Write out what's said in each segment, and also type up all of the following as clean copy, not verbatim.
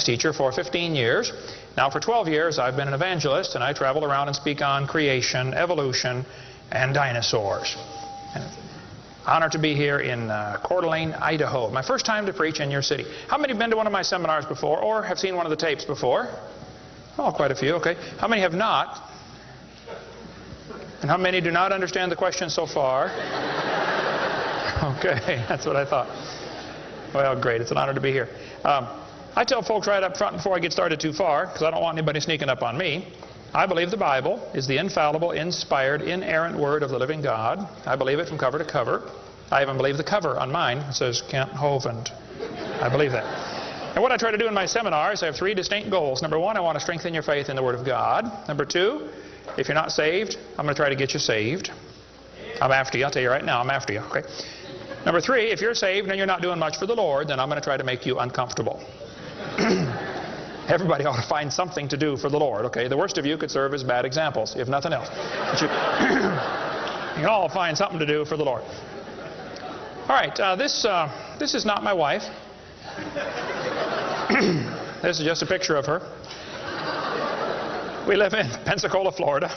teacher for 15 years. Now for 12 years I've been an evangelist, and I travel around and speak on creation, evolution, and dinosaurs. And honor to be here in Coeur d'Alene, Idaho. My first time to preach in your city. How many have been to one of my seminars before or have seen one of the tapes before? Oh, quite a few, okay. How many have not? And how many do not understand the question so far? Okay, that's what I thought. Well, great. It's an honor to be here. I tell folks right up front before I get started too far, because I don't want anybody sneaking up on me, I believe the Bible is the infallible, inspired, inerrant Word of the living God. I believe it from cover to cover. I even believe the cover on mine. It says Kent Hovind. I believe that. And what I try to do in my seminars, I have 3 distinct goals. Number 1, I want to strengthen your faith in the Word of God. Number 2, if you're not saved, I'm going to try to get you saved. I'm after you. I'll tell you right now, I'm after you. Okay. Number 3, if you're saved and you're not doing much for the Lord, then I'm going to try to make you uncomfortable. Everybody ought to find something to do for the Lord, okay? The worst of you could serve as bad examples, if nothing else. But you all find something to do for the Lord. All right, this is not my wife. This is just a picture of her. We live in Pensacola, Florida.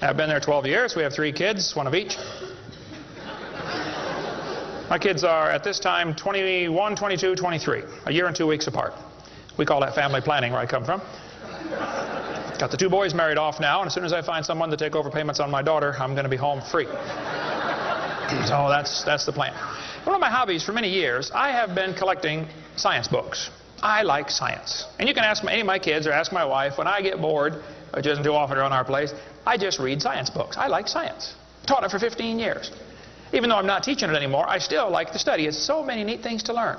I've been there 12 years. We have 3 kids, 1 of each. My kids are, at this time, 21, 22, 23, a year and 2 weeks apart. We call that family planning where I come from. Got the 2 boys married off now, and as soon as I find someone to take over payments on my daughter, I'm going to be home free. So that's the plan. One of my hobbies for many years, I have been collecting science books. I like science. And you can ask any of my kids or ask my wife, when I get bored, which isn't too often around our place, I just read science books. I like science. Taught it for 15 years. Even though I'm not teaching it anymore, I still like to study. It's so many neat things to learn.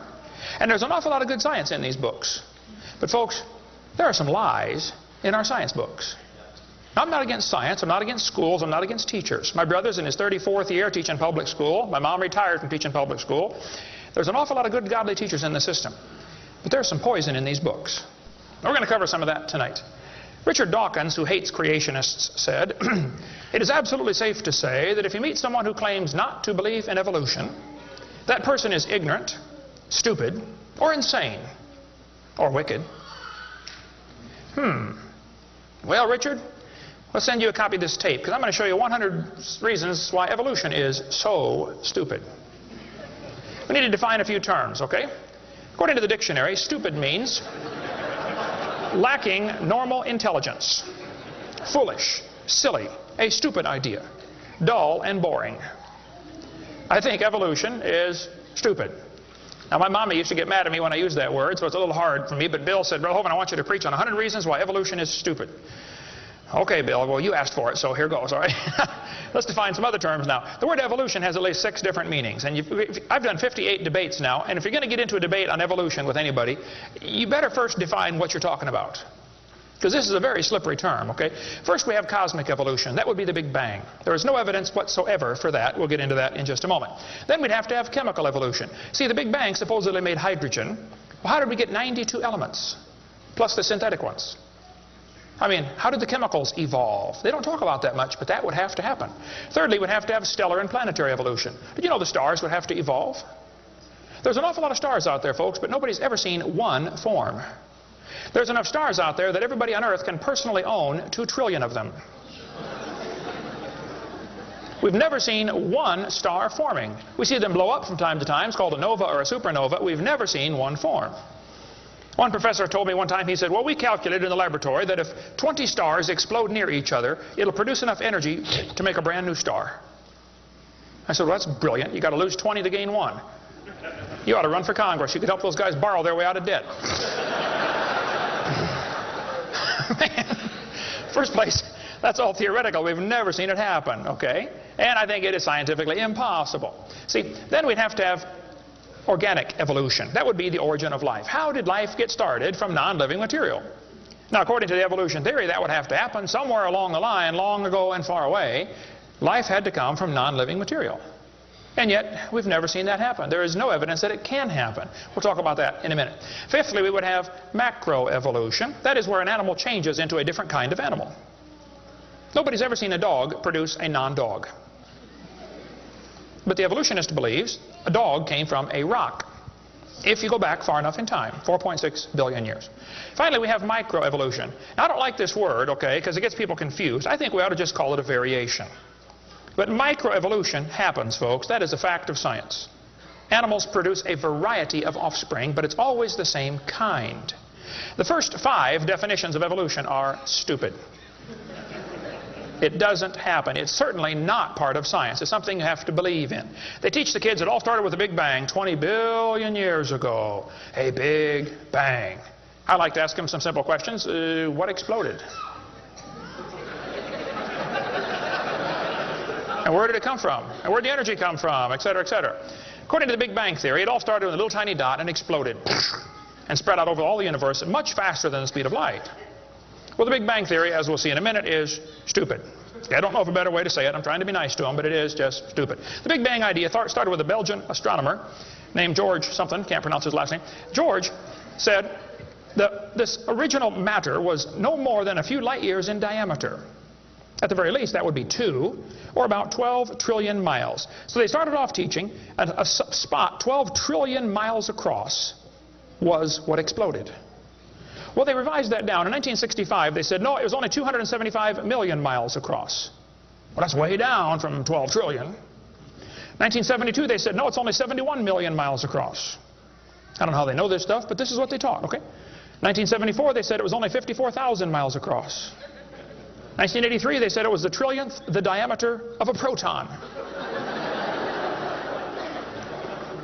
And there's an awful lot of good science in these books. But folks, there are some lies in our science books. Now, I'm not against science. I'm not against schools. I'm not against teachers. My brother's in his 34th year teaching public school. My mom retired from teaching public school. There's an awful lot of good, godly teachers in the system. But there's some poison in these books. We're going to cover some of that tonight. Richard Dawkins, who hates creationists, said, "It is absolutely safe to say that if you meet someone who claims not to believe in evolution, that person is ignorant, stupid, or insane, or wicked." Well, Richard, let's send you a copy of this tape, because I'm going to show you 100 reasons why evolution is so stupid. We need to define a few terms, okay? According to the dictionary, stupid means lacking normal intelligence, foolish, silly, a stupid idea, dull and boring. I think evolution is stupid. Now, my mama used to get mad at me when I used that word, so it's a little hard for me, but Bill said, "Brother Hovind, I want you to preach on 100 reasons why evolution is stupid." Okay, Bill, well, you asked for it, so here goes, all right? Let's define some other terms now. The word evolution has at least 6 different meanings, and I've done 58 debates now, and if you're going to get into a debate on evolution with anybody, you better first define what you're talking about, because this is a very slippery term, okay? First, we have cosmic evolution. That would be the Big Bang. There is no evidence whatsoever for that. We'll get into that in just a moment. Then we'd have to have chemical evolution. See, the Big Bang supposedly made hydrogen. Well, how did we get 92 elements, plus the synthetic ones? I mean, how did the chemicals evolve? They don't talk about that much, but that would have to happen. Thirdly, we'd have to have stellar and planetary evolution. Did you know the stars would have to evolve? There's an awful lot of stars out there, folks, but nobody's ever seen one form. There's enough stars out there that everybody on Earth can personally own 2 trillion of them. We've never seen one star forming. We see them blow up from time to time. It's called a nova or a supernova. We've never seen one form. One professor told me one time, he said, "Well, we calculated in the laboratory that if 20 stars explode near each other, it'll produce enough energy to make a brand new star." I said, "Well, that's brilliant. You got to lose 20 to gain 1. You ought to run for Congress. You could help those guys borrow their way out of debt." Man, first place, that's all theoretical. We've never seen it happen, okay? And I think it is scientifically impossible. See, then we'd have to have organic evolution. That would be the origin of life. How did life get started from non-living material? Now, according to the evolution theory, that would have to happen somewhere along the line, long ago and far away. Life had to come from non-living material. And yet, we've never seen that happen. There is no evidence that it can happen. We'll talk about that in a minute. Fifthly, we would have macroevolution. That is where an animal changes into a different kind of animal. Nobody's ever seen a dog produce a non-dog. But the evolutionist believes a dog came from a rock. if you go back far enough in time, 4.6 billion years. Finally, we have microevolution. Now, I don't like this word, okay, because it gets people confused. I think we ought to just call it a variation. But microevolution happens, folks. That is a fact of science. Animals produce a variety of offspring, but it's always the same kind. The first 5 definitions of evolution are stupid. It doesn't happen. It's certainly not part of science. It's something you have to believe in. They teach the kids it all started with a big bang 20 billion years ago. A big bang. I like to ask them some simple questions. What exploded? And where did it come from? And where did the energy come from? Et cetera, et cetera. According to the Big Bang Theory, it all started with a little tiny dot and exploded and spread out over all the universe much faster than the speed of light. Well, the Big Bang Theory, as we'll see in a minute, is stupid. I don't know of a better way to say it. I'm trying to be nice to them, but it is just stupid. The Big Bang idea started with a Belgian astronomer named George something, can't pronounce his last name. George said that this original matter was no more than a few light years in diameter. At the very least, that would be 2, or about 12 trillion miles. So they started off teaching a spot 12 trillion miles across was what exploded. Well, they revised that down. In 1965, they said, no, it was only 275 million miles across. Well, that's way down from 12 trillion. 1972, they said, no, it's only 71 million miles across. I don't know how they know this stuff, but this is what they taught, okay? 1974, they said it was only 54,000 miles across. 1983, they said it was the trillionth the diameter of a proton.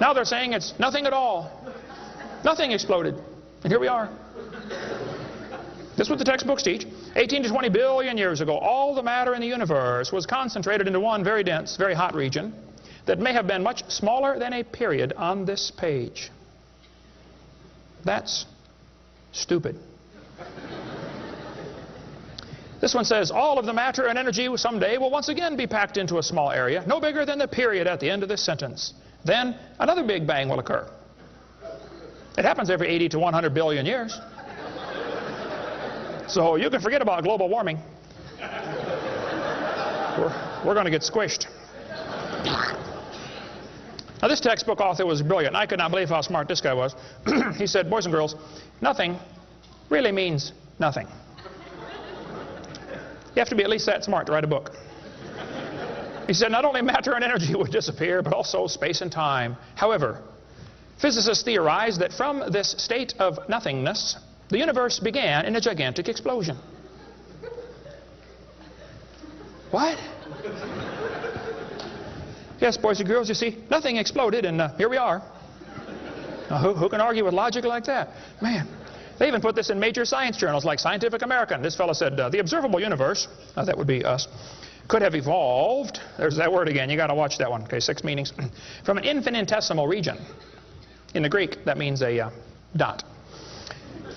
Now they're saying it's nothing at all. Nothing exploded. And here we are. This is what the textbooks teach. 18 to 20 billion years ago, all the matter in the universe was concentrated into one very dense, very hot region that may have been much smaller than a period on this page. That's stupid. This one says, all of the matter and energy someday will once again be packed into a small area, no bigger than the period at the end of this sentence. Then another Big Bang will occur. It happens every 80 to 100 billion years. So you can forget about global warming. We're going to get squished. Now, this textbook author was brilliant. I could not believe how smart this guy was. He said, boys and girls, nothing really means nothing. You have to be at least that smart to write a book. He said not only matter and energy would disappear, but also space and time. However, physicists theorize that from this state of nothingness, the universe began in a gigantic explosion. What? Yes, boys and girls, you see, nothing exploded, and here we are. Now, who can argue with logic like that? Man, they even put this in major science journals like Scientific American. This fellow said, the observable universe, that would be us, could have evolved, there's that word again, you got to watch that one, okay, 6 meanings, from an infinitesimal region. In the Greek, that means a dot.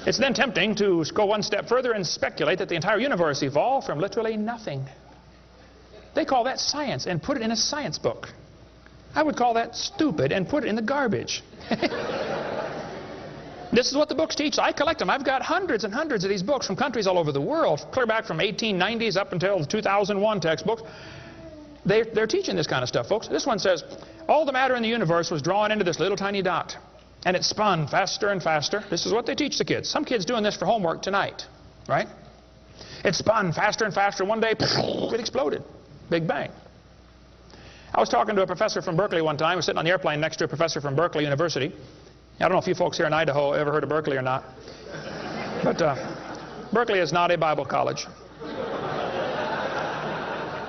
It's then tempting to go one step further and speculate that the entire universe evolved from literally nothing. They call that science and put it in a science book. I would call that stupid and put it in the garbage. This is what the books teach. I collect them. I've got hundreds and hundreds of these books from countries all over the world, clear back from 1890s up until the 2001 textbooks. They're teaching this kind of stuff, folks. This one says, all the matter in the universe was drawn into this little tiny dot, and it spun faster and faster. This is what they teach the kids. Some kids doing this for homework tonight, right? It spun faster and faster. One day, it exploded. Big bang. I was talking to a professor from Berkeley one time. I was sitting on the airplane next to a professor from Berkeley University. I don't know if you folks here in Idaho ever heard of Berkeley or not. But Berkeley is not a Bible college.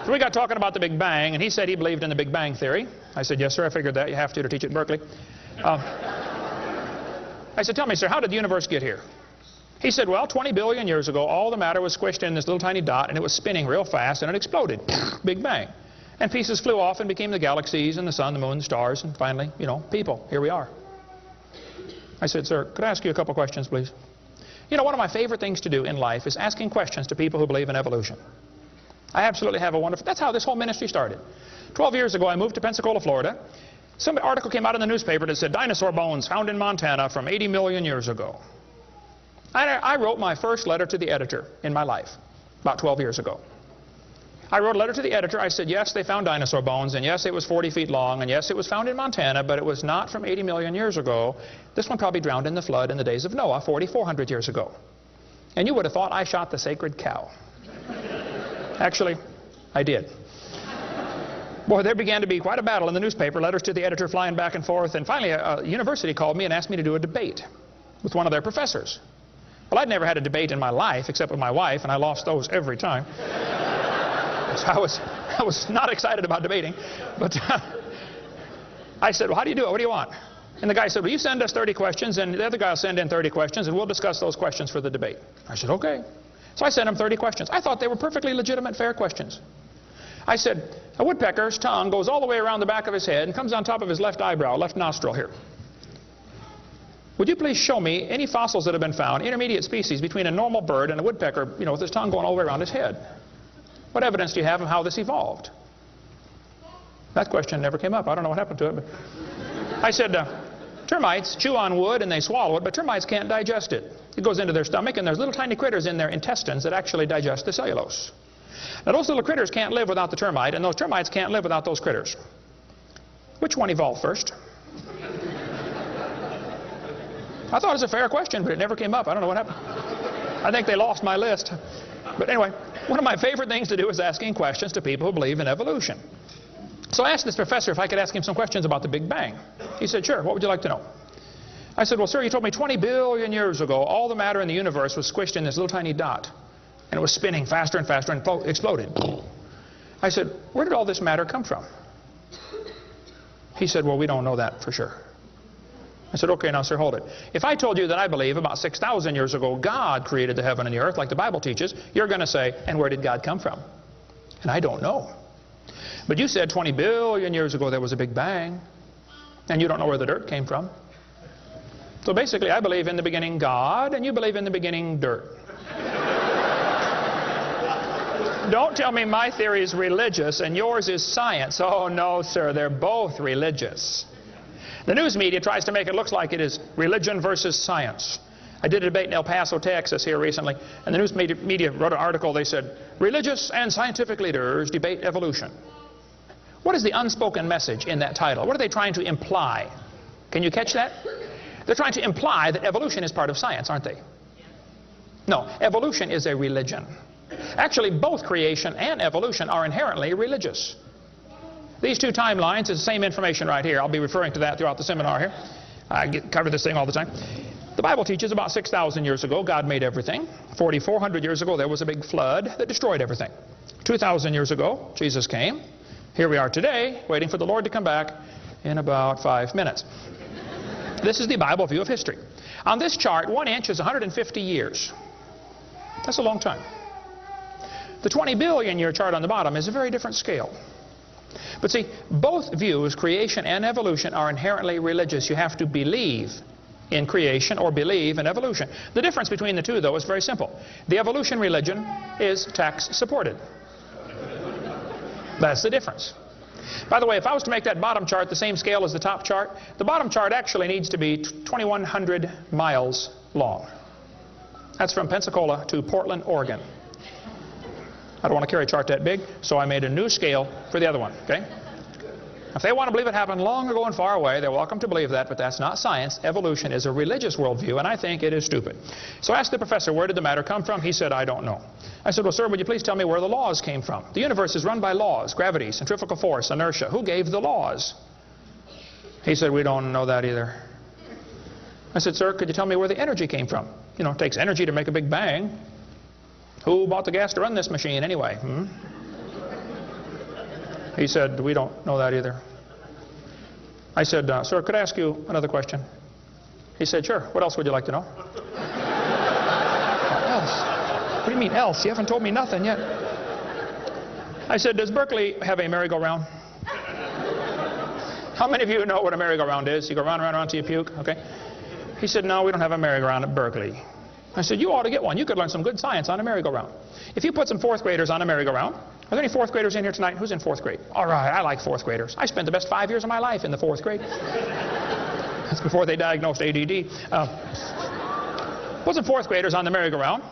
So we got talking about the Big Bang, and he said he believed in the Big Bang Theory. I said, yes, sir, I figured that. You have to teach it at Berkeley. I said, tell me, sir, how did the universe get here? He said, well, 20 billion years ago, all the matter was squished in this little tiny dot, and it was spinning real fast, and it exploded. Big Bang. And pieces flew off and became the galaxies and the sun, the moon, the stars, and finally, you know, people. Here we are. I said, sir, could I ask you a couple questions, please? You know, one of my favorite things to do in life is asking questions to people who believe in evolution. I absolutely have a wonderful... That's how this whole ministry started. 12 years ago, I moved to Pensacola, Florida. Some article came out in the newspaper that said, dinosaur bones found in Montana from 80 million years ago. I wrote my first letter to the editor in my life, about 12 years ago. I wrote a letter to the editor. I said, yes, they found dinosaur bones, and yes, it was 40 feet long, and yes, it was found in Montana, but it was not from 80 million years ago. This one probably drowned in the flood in the days of Noah, 4,400 years ago. And you would have thought I shot the sacred cow. Actually, I did. Boy, there began to be quite a battle in the newspaper, letters to the editor flying back and forth, and finally a university called me and asked me to do a debate with one of their professors. Well, I'd never had a debate in my life except with my wife, and I lost those every time. So I was not excited about debating, but I said, well, how do you do it? What do you want? And the guy said, well, you send us 30 questions, and the other guy will send in 30 questions, and we'll discuss those questions for the debate. I said, okay. So I sent him 30 questions. I thought they were perfectly legitimate, fair questions. I said, a woodpecker's tongue goes all the way around the back of his head and comes on top of his left eyebrow, left nostril here. Would you please show me any fossils that have been found, intermediate species between a normal bird and a woodpecker, with his tongue going all the way around his head? What evidence do you have of how this evolved? That question never came up. I don't know what happened to it. But I said, termites chew on wood and they swallow it, but termites can't digest it. It goes into their stomach, and there's little tiny critters in their intestines that actually digest the cellulose. Now, those little critters can't live without the termite, and those termites can't live without those critters. Which one evolved first? I thought it was a fair question, but it never came up. I don't know what happened. I think they lost my list. But anyway, one of my favorite things to do is asking questions to people who believe in evolution. So I asked this professor if I could ask him some questions about the Big Bang. He said, sure, what would you like to know? I said, well, sir, you told me 20 billion years ago all the matter in the universe was squished in this little tiny dot. And it was spinning faster and faster and exploded. I said, where did all this matter come from? He said, well, we don't know that for sure. I said, okay, now, sir, hold it. If I told you that I believe about 6,000 years ago God created the heaven and the earth like the Bible teaches, you're going to say, and where did God come from? And I don't know. But you said 20 billion years ago there was a Big Bang, and you don't know where the dirt came from. So basically, I believe in the beginning God, and you believe in the beginning dirt. Don't tell me my theory is religious and yours is science. Oh, no, sir, they're both religious. The news media tries to make it look like it is religion versus science. I did a debate in El Paso, Texas here recently, and the news media wrote an article. They said, religious and scientific leaders debate evolution. What is the unspoken message in that title? What are they trying to imply? Can you catch that? They're trying to imply that evolution is part of science, aren't they? No, evolution is a religion. Actually, both creation and evolution are inherently religious. These two timelines is the same information right here. I'll be referring to that throughout the seminar here. I cover this thing all the time. The Bible teaches about 6,000 years ago God made everything. 4,400 years ago there was a big flood that destroyed everything. 2,000 years ago Jesus came. Here we are today waiting for the Lord to come back in about 5 minutes. This is the Bible view of history. On this chart, 1 inch is 150 years. That's a long time. The 20 billion year chart on the bottom is a very different scale. But see, both views, creation and evolution, are inherently religious. You have to believe in creation or believe in evolution. The difference between the two, though, is very simple. The evolution religion is tax supported. That's the difference. By the way, if I was to make that bottom chart the same scale as the top chart, the bottom chart actually needs to be 2,100 miles long. That's from Pensacola to Portland, Oregon. I don't want to carry a chart that big, so I made a new scale for the other one, okay? If they want to believe it happened long ago and far away, they're welcome to believe that, but that's not science. Evolution is a religious worldview, and I think it is stupid. So I asked the professor, where did the matter come from? He said, I don't know. I said, well, sir, would you please tell me where the laws came from? The universe is run by laws, gravity, centrifugal force, inertia. Who gave the laws? He said, we don't know that either. I said, sir, could you tell me where the energy came from? You know, it takes energy to make a big bang. Who bought the gas to run this machine anyway? He said, we don't know that either. I said, sir, could I ask you another question? He said, sure. What else would you like to know? What else? What do you mean else? You haven't told me nothing yet. I said, does Berkeley have a merry-go-round? How many of you know what a merry-go-round is? You go round and round and round till you puke, okay? He said, no, we don't have a merry-go-round at Berkeley. I said, you ought to get one. You could learn some good science on a merry-go-round. If you put some fourth graders on a merry-go-round, are there any fourth graders in here tonight? Who's in fourth grade? All right, I like fourth graders. I spent the best 5 years of my life in the fourth grade. That's before they diagnosed ADD. Put some fourth graders on the merry-go-round,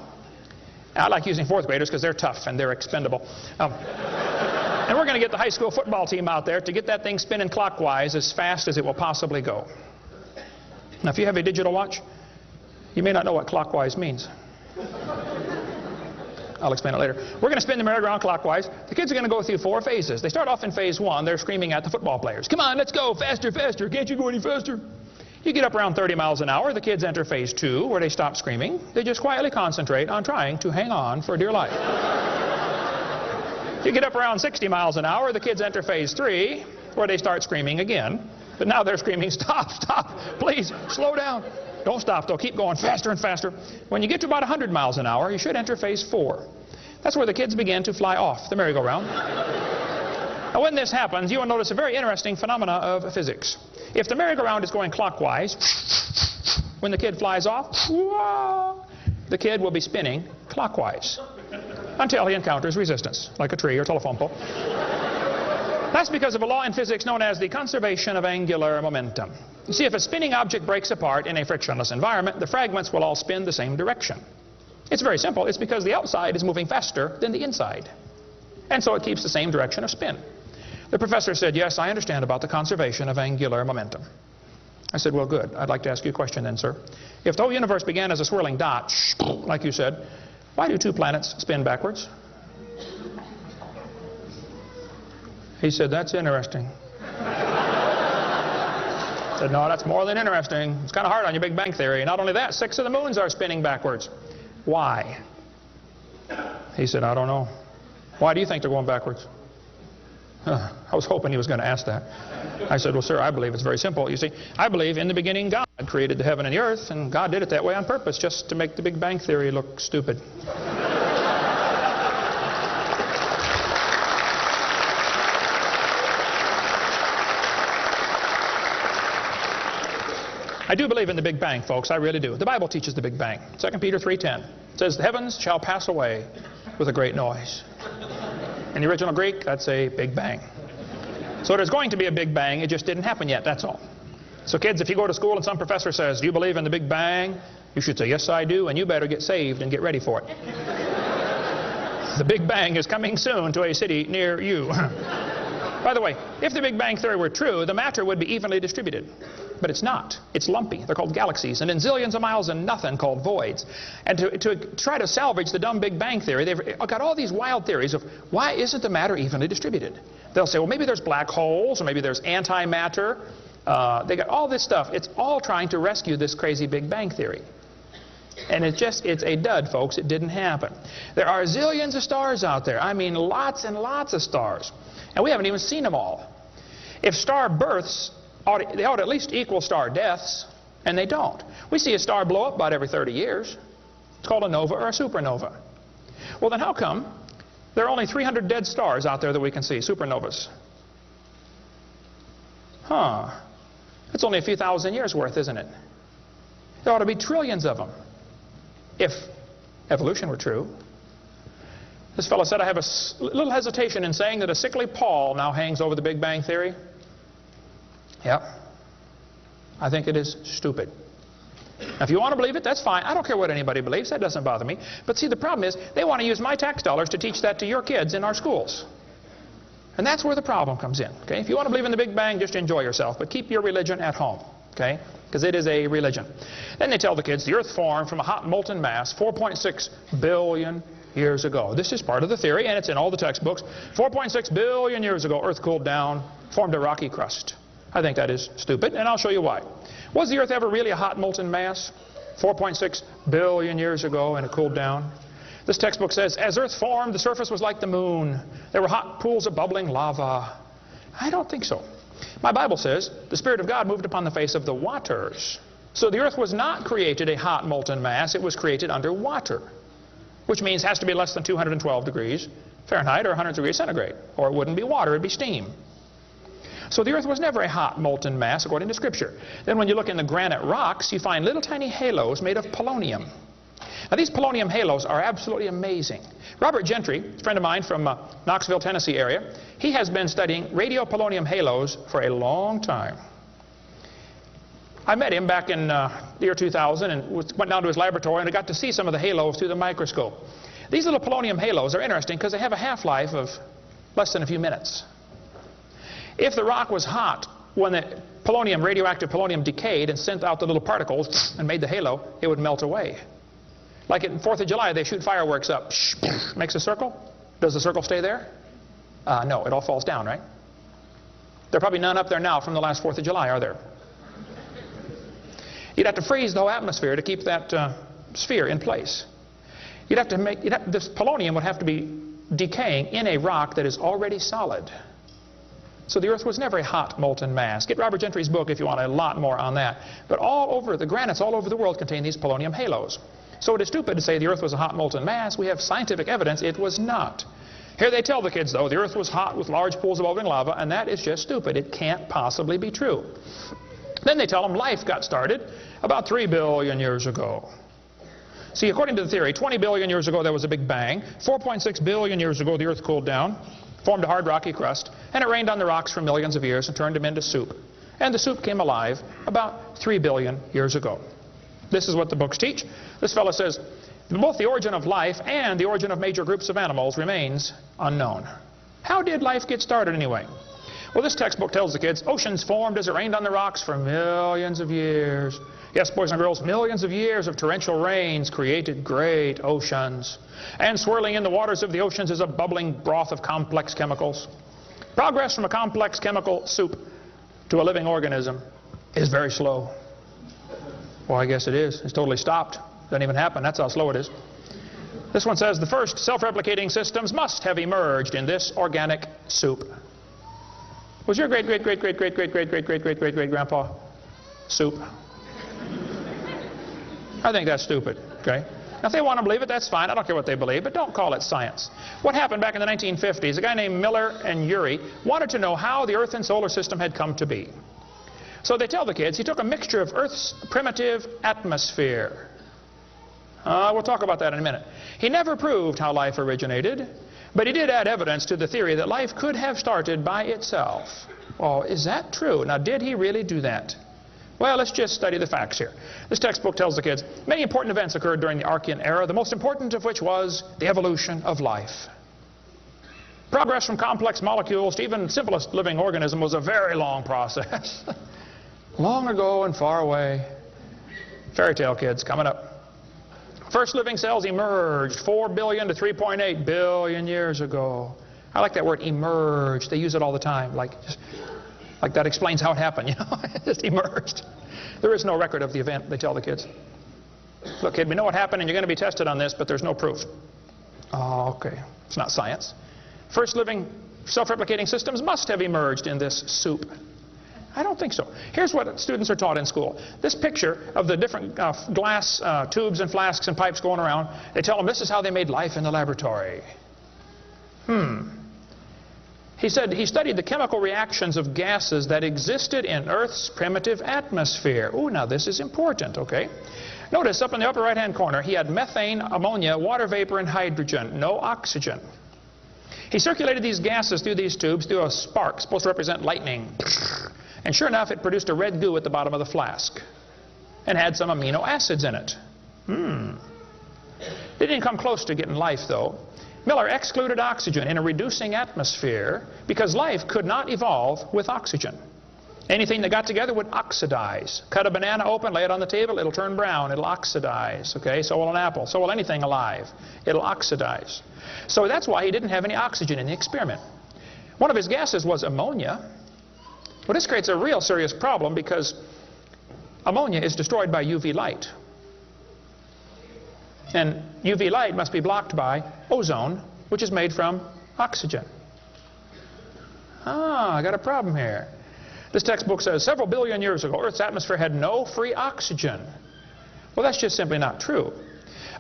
I like using fourth graders because they're tough and they're expendable. And we're going to get the high school football team out there to get that thing spinning clockwise as fast as it will possibly go. Now, if you have a digital watch, you may not know what clockwise means. I'll explain it later. We're going to spin the merry-go-round clockwise. The kids are going to go through 4 phases. They start off in phase 1. They're screaming at the football players. Come on, let's go, faster, faster. Can't you go any faster? You get up around 30 miles an hour. The kids enter phase 2, where they stop screaming. They just quietly concentrate on trying to hang on for dear life. You get up around 60 miles an hour. The kids enter phase 3, where they start screaming again. But now they're screaming, stop, stop, please, slow down. Don't stop, though. Keep going faster and faster. When you get to about 100 miles an hour, you should enter phase 4. That's where the kids begin to fly off the merry-go-round. Now, when this happens, you will notice a very interesting phenomena of physics. If the merry-go-round is going clockwise, when the kid flies off, the kid will be spinning clockwise until he encounters resistance, like a tree or telephone pole. That's because of a law in physics known as the conservation of angular momentum. You see, if a spinning object breaks apart in a frictionless environment, the fragments will all spin the same direction. It's very simple. It's because the outside is moving faster than the inside. And so it keeps the same direction of spin. The professor said, yes, I understand about the conservation of angular momentum. I said, well, good. I'd like to ask you a question then, sir. If the whole universe began as a swirling dot, like you said, why do 2 planets spin backwards? He said, that's interesting. I said, no, that's more than interesting. It's kind of hard on your Big Bang Theory. Not only that, 6 of the moons are spinning backwards. Why? He said, I don't know. Why do you think they're going backwards? I was hoping he was going to ask that. I said, well, sir, I believe it's very simple. You see, I believe in the beginning God created the heaven and the earth, and God did it that way on purpose, just to make the Big Bang Theory look stupid. I do believe in the Big Bang, folks. I really do. The Bible teaches the Big Bang. 2 Peter 3:10 says, the heavens shall pass away with a great noise. In the original Greek, that's a Big Bang. So there's going to be a Big Bang. It just didn't happen yet, that's all. So kids, if you go to school and some professor says, do you believe in the Big Bang? You should say, yes, I do, and you better get saved and get ready for it. The Big Bang is coming soon to a city near you. By the way, if the Big Bang Theory were true, the matter would be evenly distributed. But it's not. It's lumpy. They're called galaxies. And in zillions of miles and nothing called voids. And to try to salvage the dumb Big Bang Theory, they've got all these wild theories of why isn't the matter evenly distributed? They'll say, well, maybe there's black holes, or maybe there's antimatter. They got all this stuff. It's all trying to rescue this crazy Big Bang Theory. And it's a dud, folks. It didn't happen. There are zillions of stars out there. I mean, lots and lots of stars. And we haven't even seen them all. If star births, they ought to at least equal star deaths, and they don't. We see a star blow up about every 30 years. It's called a nova or a supernova. Well, then how come there are only 300 dead stars out there that we can see, supernovas? It's only a few thousand years worth, isn't it? There ought to be trillions of them, if evolution were true. This fellow said, I have a little hesitation in saying that a sickly pall now hangs over the Big Bang Theory. Yep. I think it is stupid. Now, if you want to believe it, that's fine. I don't care what anybody believes. That doesn't bother me. But see, the problem is they want to use my tax dollars to teach that to your kids in our schools. And that's where the problem comes in. Okay? If you want to believe in the Big Bang, just enjoy yourself. But keep your religion at home. Okay? Because it is a religion. Then they tell the kids the earth formed from a hot molten mass 4.6 billion years ago. This is part of the theory, and it's in all the textbooks. 4.6 billion years ago, earth cooled down, formed a rocky crust. I think that is stupid, and I'll show you why. Was the earth ever really a hot molten mass 4.6 billion years ago, and it cooled down? This textbook says, as earth formed, the surface was like the moon. There were hot pools of bubbling lava. I don't think so. My Bible says the Spirit of God moved upon the face of the waters. So the earth was not created a hot molten mass. It was created under water, which means it has to be less than 212 degrees Fahrenheit or 100 degrees centigrade, or it wouldn't be water, it would be steam. So the earth was never a hot molten mass according to Scripture. Then when you look in the granite rocks, you find little tiny halos made of polonium. Now these polonium halos are absolutely amazing. Robert Gentry, a friend of mine from Knoxville, Tennessee area, he has been studying radiopolonium halos for a long time. I met him back in the year 2000 and went down to his laboratory, and I got to see some of the halos through the microscope. These little polonium halos are interesting because they have a half-life of less than a few minutes. If the rock was hot when the polonium, radioactive polonium, decayed and sent out the little particles and made the halo, it would melt away. Like at 4th of July, they shoot fireworks up. Makes a circle. Does the circle stay there? No, it all falls down, right? There are probably none up there now from the last 4th of July, are there? You'd have to freeze the whole atmosphere to keep that sphere in place. This polonium would have to be decaying in a rock that is already solid. So the Earth was never a hot molten mass. Get Robert Gentry's book if you want a lot more on that. But all over, the granites all over the world contain these polonium halos. So it is stupid to say the Earth was a hot molten mass. We have scientific evidence it was not. Here they tell the kids, though, the Earth was hot with large pools of bubbling lava, and that is just stupid. It can't possibly be true. Then they tell them life got started about 3 billion years ago. See, according to the theory, 20 billion years ago there was a big bang. 4.6 billion years ago the Earth cooled down, formed a hard rocky crust, and it rained on the rocks for millions of years and turned them into soup. And the soup came alive about 3 billion years ago. This is what the books teach. This fellow says, both the origin of life and the origin of major groups of animals remains unknown. How did life get started anyway? Well, this textbook tells the kids, oceans formed as it rained on the rocks for millions of years. Yes, boys and girls, millions of years of torrential rains created great oceans. And swirling in the waters of the oceans is a bubbling broth of complex chemicals. Progress from a complex chemical soup to a living organism is very slow. Well, I guess it is. It's totally stopped. Doesn't even happen. That's how slow it is. This one says the first self-replicating systems must have emerged in this organic soup. Was your great-great-great-great-great-great-great-great-great-great-great-grandpa soup? I think that's stupid, okay? Now, if they want to believe it, that's fine. I don't care what they believe, but don't call it science. What happened back in the 1950s, a guy named Miller and Urey wanted to know how the Earth and solar system had come to be. So they tell the kids he took a mixture of Earth's primitive atmosphere. We'll talk about that in a minute. He never proved how life originated, but he did add evidence to the theory that life could have started by itself. Oh, is that true? Now, did he really do that? Well, let's just study the facts here. This textbook tells the kids many important events occurred during the Archean era, the most important of which was the evolution of life. Progress from complex molecules to even simplest living organism was a very long process. Long ago and far away. Fairy tale kids coming up. First living cells emerged 4 billion to 3.8 billion years ago. I like that word, emerged. They use it all the time. Like that explains how it happened, you know. It just emerged. There is no record of the event, they tell the kids. Look, kid, we know what happened and you're going to be tested on this, but there's no proof. Oh, okay. It's not science. First living self-replicating systems must have emerged in this soup. I don't think so. Here's what students are taught in school. This picture of the different glass tubes and flasks and pipes going around, they tell them this is how they made life in the laboratory. He said he studied the chemical reactions of gases that existed in Earth's primitive atmosphere. Ooh, now this is important, okay? Notice up in the upper right-hand corner, he had methane, ammonia, water vapor, and hydrogen, no oxygen. He circulated these gases through these tubes through a spark, supposed to represent lightning. And sure enough, it produced a red goo at the bottom of the flask and had some amino acids in it. They didn't come close to getting life, though. Miller excluded oxygen in a reducing atmosphere because life could not evolve with oxygen. Anything that got together would oxidize. Cut a banana open, lay it on the table, it'll turn brown, it'll oxidize. Okay, so will an apple, so will anything alive. It'll oxidize. So that's why he didn't have any oxygen in the experiment. One of his gases was ammonia. Well, this creates a real serious problem because ammonia is destroyed by UV light. And UV light must be blocked by ozone, which is made from oxygen. I got a problem here. This textbook says several billion years ago, Earth's atmosphere had no free oxygen. Well, that's just simply not true.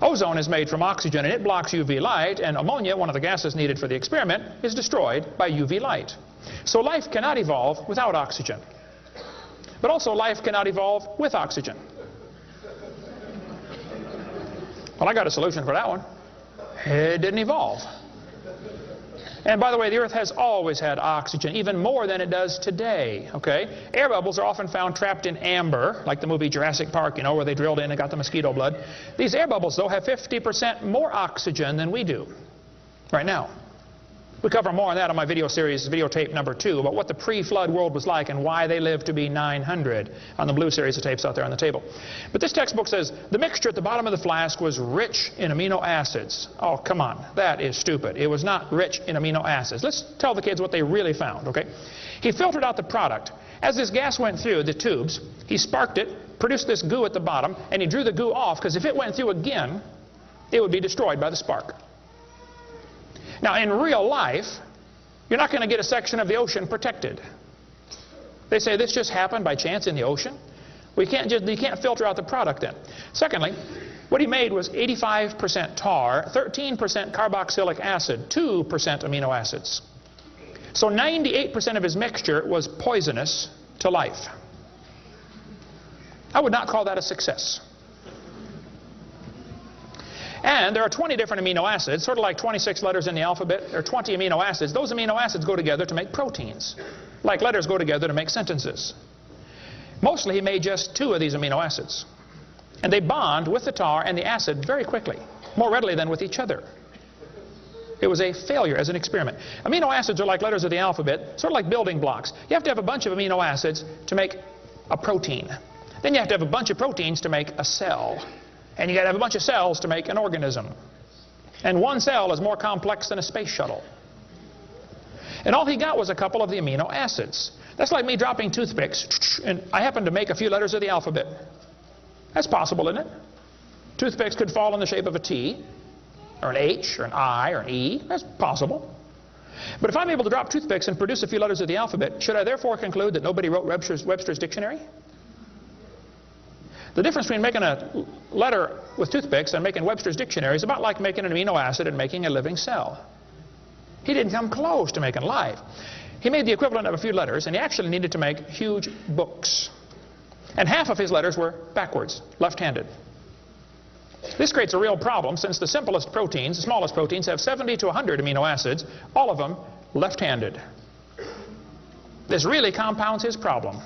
Ozone is made from oxygen and it blocks UV light, and ammonia, one of the gases needed for the experiment, is destroyed by UV light. So life cannot evolve without oxygen. But also life cannot evolve with oxygen. Well, I got a solution for that one. It didn't evolve. And by the way, the Earth has always had oxygen, even more than it does today, okay? Air bubbles are often found trapped in amber, like the movie Jurassic Park, you know, where they drilled in and got the mosquito blood. These air bubbles, though, have 50% more oxygen than we do right now. We cover more on that on my video series, videotape number 2, about what the pre-flood world was like and why they lived to be 900 on the blue series of tapes out there on the table. But this textbook says the mixture at the bottom of the flask was rich in amino acids. Oh, come on. That is stupid. It was not rich in amino acids. Let's tell the kids what they really found, okay? He filtered out the product. As this gas went through the tubes, he sparked it, produced this goo at the bottom, and he drew the goo off because if it went through again, it would be destroyed by the spark. Now, in real life, you're not going to get a section of the ocean protected. They say this just happened by chance in the ocean. You can't filter out the product then. Secondly, what he made was 85% tar, 13% carboxylic acid, 2% amino acids. So 98% of his mixture was poisonous to life. I would not call that a success. And there are 20 different amino acids, sort of like 26 letters in the alphabet. There are 20 amino acids. Those amino acids go together to make proteins, like letters go together to make sentences. Mostly he made just 2 of these amino acids. And they bond with the tar and the acid very quickly, more readily than with each other. It was a failure as an experiment. Amino acids are like letters of the alphabet, sort of like building blocks. You have to have a bunch of amino acids to make a protein. Then you have to have a bunch of proteins to make a cell. And you got to have a bunch of cells to make an organism. And one cell is more complex than a space shuttle. And all he got was a couple of the amino acids. That's like me dropping toothpicks, and I happen to make a few letters of the alphabet. That's possible, isn't it? Toothpicks could fall in the shape of a T, or an H, or an I, or an E. That's possible. But if I'm able to drop toothpicks and produce a few letters of the alphabet, should I therefore conclude that nobody wrote Webster's dictionary? The difference between making a letter with toothpicks and making Webster's dictionary is about like making an amino acid and making a living cell. He didn't come close to making life. He made the equivalent of a few letters, and he actually needed to make huge books. And half of his letters were backwards, left-handed. This creates a real problem since the simplest proteins, the smallest proteins, have 70 to 100 amino acids, all of them left-handed. This really compounds his problem.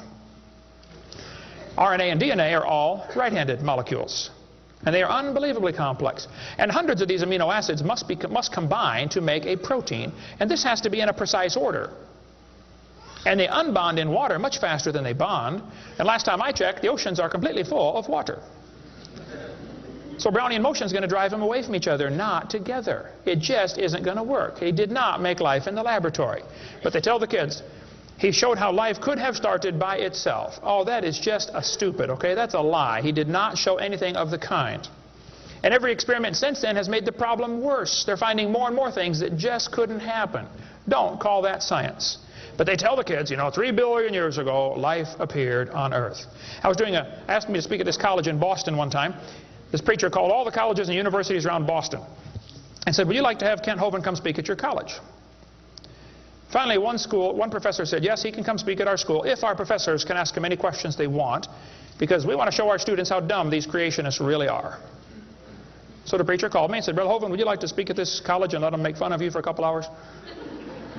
RNA and DNA are all right-handed molecules. And they are unbelievably complex. And hundreds of these amino acids must combine to make a protein. And this has to be in a precise order. And they unbond in water much faster than they bond. And last time I checked, the oceans are completely full of water. So Brownian motion is going to drive them away from each other, not together. It just isn't going to work. He did not make life in the laboratory. But they tell the kids, he showed how life could have started by itself. Oh, that is just a stupid, okay? That's a lie. He did not show anything of the kind. And every experiment since then has made the problem worse. They're finding more and more things that just couldn't happen. Don't call that science. But they tell the kids, you know, 3 billion years ago, life appeared on Earth. Asked me to speak at this college in Boston one time. This preacher called all the colleges and universities around Boston and said, would you like to have Kent Hovind come speak at your college? Finally, one professor said, yes, he can come speak at our school if our professors can ask him any questions they want, because we want to show our students how dumb these creationists really are. So the preacher called me and said, Brother Hovind, would you like to speak at this college and let them make fun of you for a couple hours?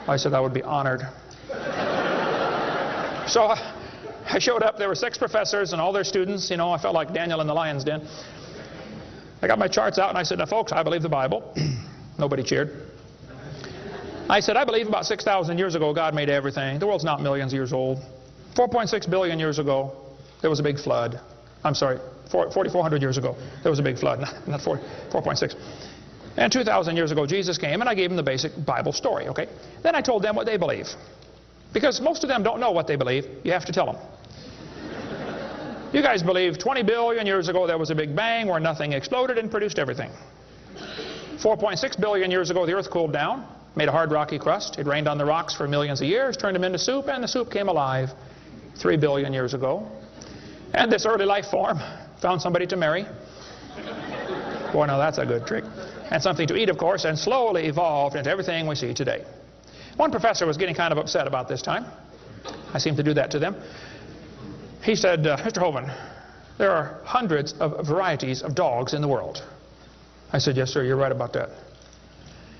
I said I would be honored. So I showed up. There were 6 professors and all their students. You know, I felt like Daniel in the lion's den. I got my charts out and I said, now folks, I believe the Bible. Nobody cheered. I said, I believe about 6,000 years ago God made everything. The world's not millions of years old. 4.6 billion years ago, there was a big flood. I'm sorry, 4,400 years ago, there was a big flood. Not 4.6. And 2,000 years ago, Jesus came, and I gave them the basic Bible story, okay? Then I told them what they believe. Because most of them don't know what they believe. You have to tell them. You guys believe 20 billion years ago there was a big bang where nothing exploded and produced everything. 4.6 billion years ago the earth cooled down, made a hard rocky crust. It rained on the rocks for millions of years, turned them into soup, and the soup came alive 3 billion years ago. And this early life form found somebody to marry. Boy, now that's a good trick. And something to eat, of course, and slowly evolved into everything we see today. One professor was getting kind of upset about this time. I seem to do that to them. He said, Mr. Hovind, there are hundreds of varieties of dogs in the world. I said, yes, sir, you're right about that.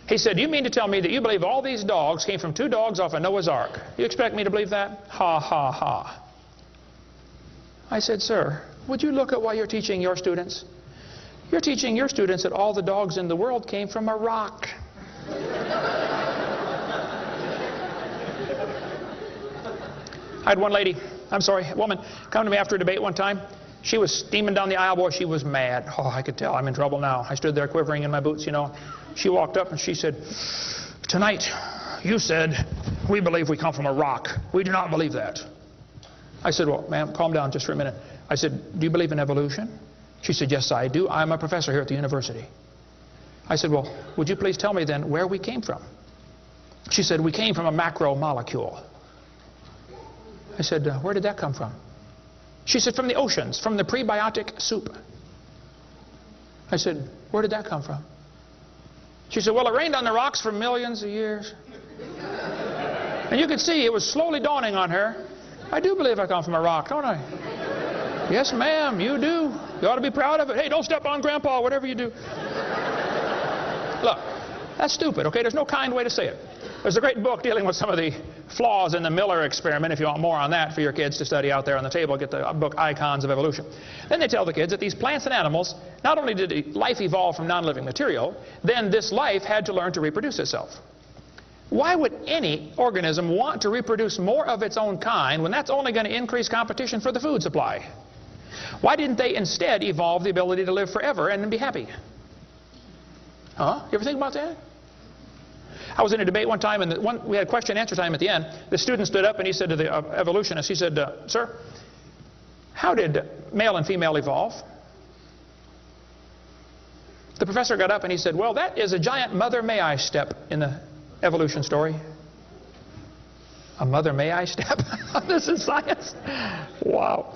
He said, "You mean to tell me that you believe all these dogs came from 2 dogs off of Noah's Ark? You expect me to believe that?" Ha, ha, ha. I said, "Sir, would you look at what you're teaching your students? You're teaching your students that all the dogs in the world came from a rock." I had one lady, a woman, come to me after a debate one time. She was steaming down the aisle. Boy, she was mad. Oh, I could tell I'm in trouble now. I stood there quivering in my boots, you know. She walked up and she said, "Tonight, you said we believe we come from a rock. We do not believe that." I said, "Well, ma'am, calm down just for a minute." I said, "Do you believe in evolution?" She said, "Yes, I do. I'm a professor here at the university." I said, "Well, would you please tell me then where we came from?" She said, "We came from a macromolecule." I said, "Where did that come from?" She said, "From the oceans, from the prebiotic soup." I said, "Where did that come from?" She said, "Well, it rained on the rocks for millions of years." And you could see it was slowly dawning on her. I do believe I come from a rock, don't I? Yes, ma'am, you do. You ought to be proud of it. Hey, don't step on Grandpa, whatever you do. Look, that's stupid, okay? There's no kind way to say it. There's a great book dealing with some of the flaws in the Miller experiment. If you want more on that for your kids to study out there on the table, get the book Icons of Evolution. Then they tell the kids that these plants and animals, not only did life evolve from non-living material, then this life had to learn to reproduce itself. Why would any organism want to reproduce more of its own kind when that's only going to increase competition for the food supply? Why didn't they instead evolve the ability to live forever and be happy? Huh? You ever think about that? I was in a debate one time, and we had question and answer time at the end. The student stood up and he said to the evolutionist, he said, "Sir, how did male and female evolve?" The professor got up and he said, "Well, that is a giant mother may I step in the evolution story." A mother may I step? This is science. Wow.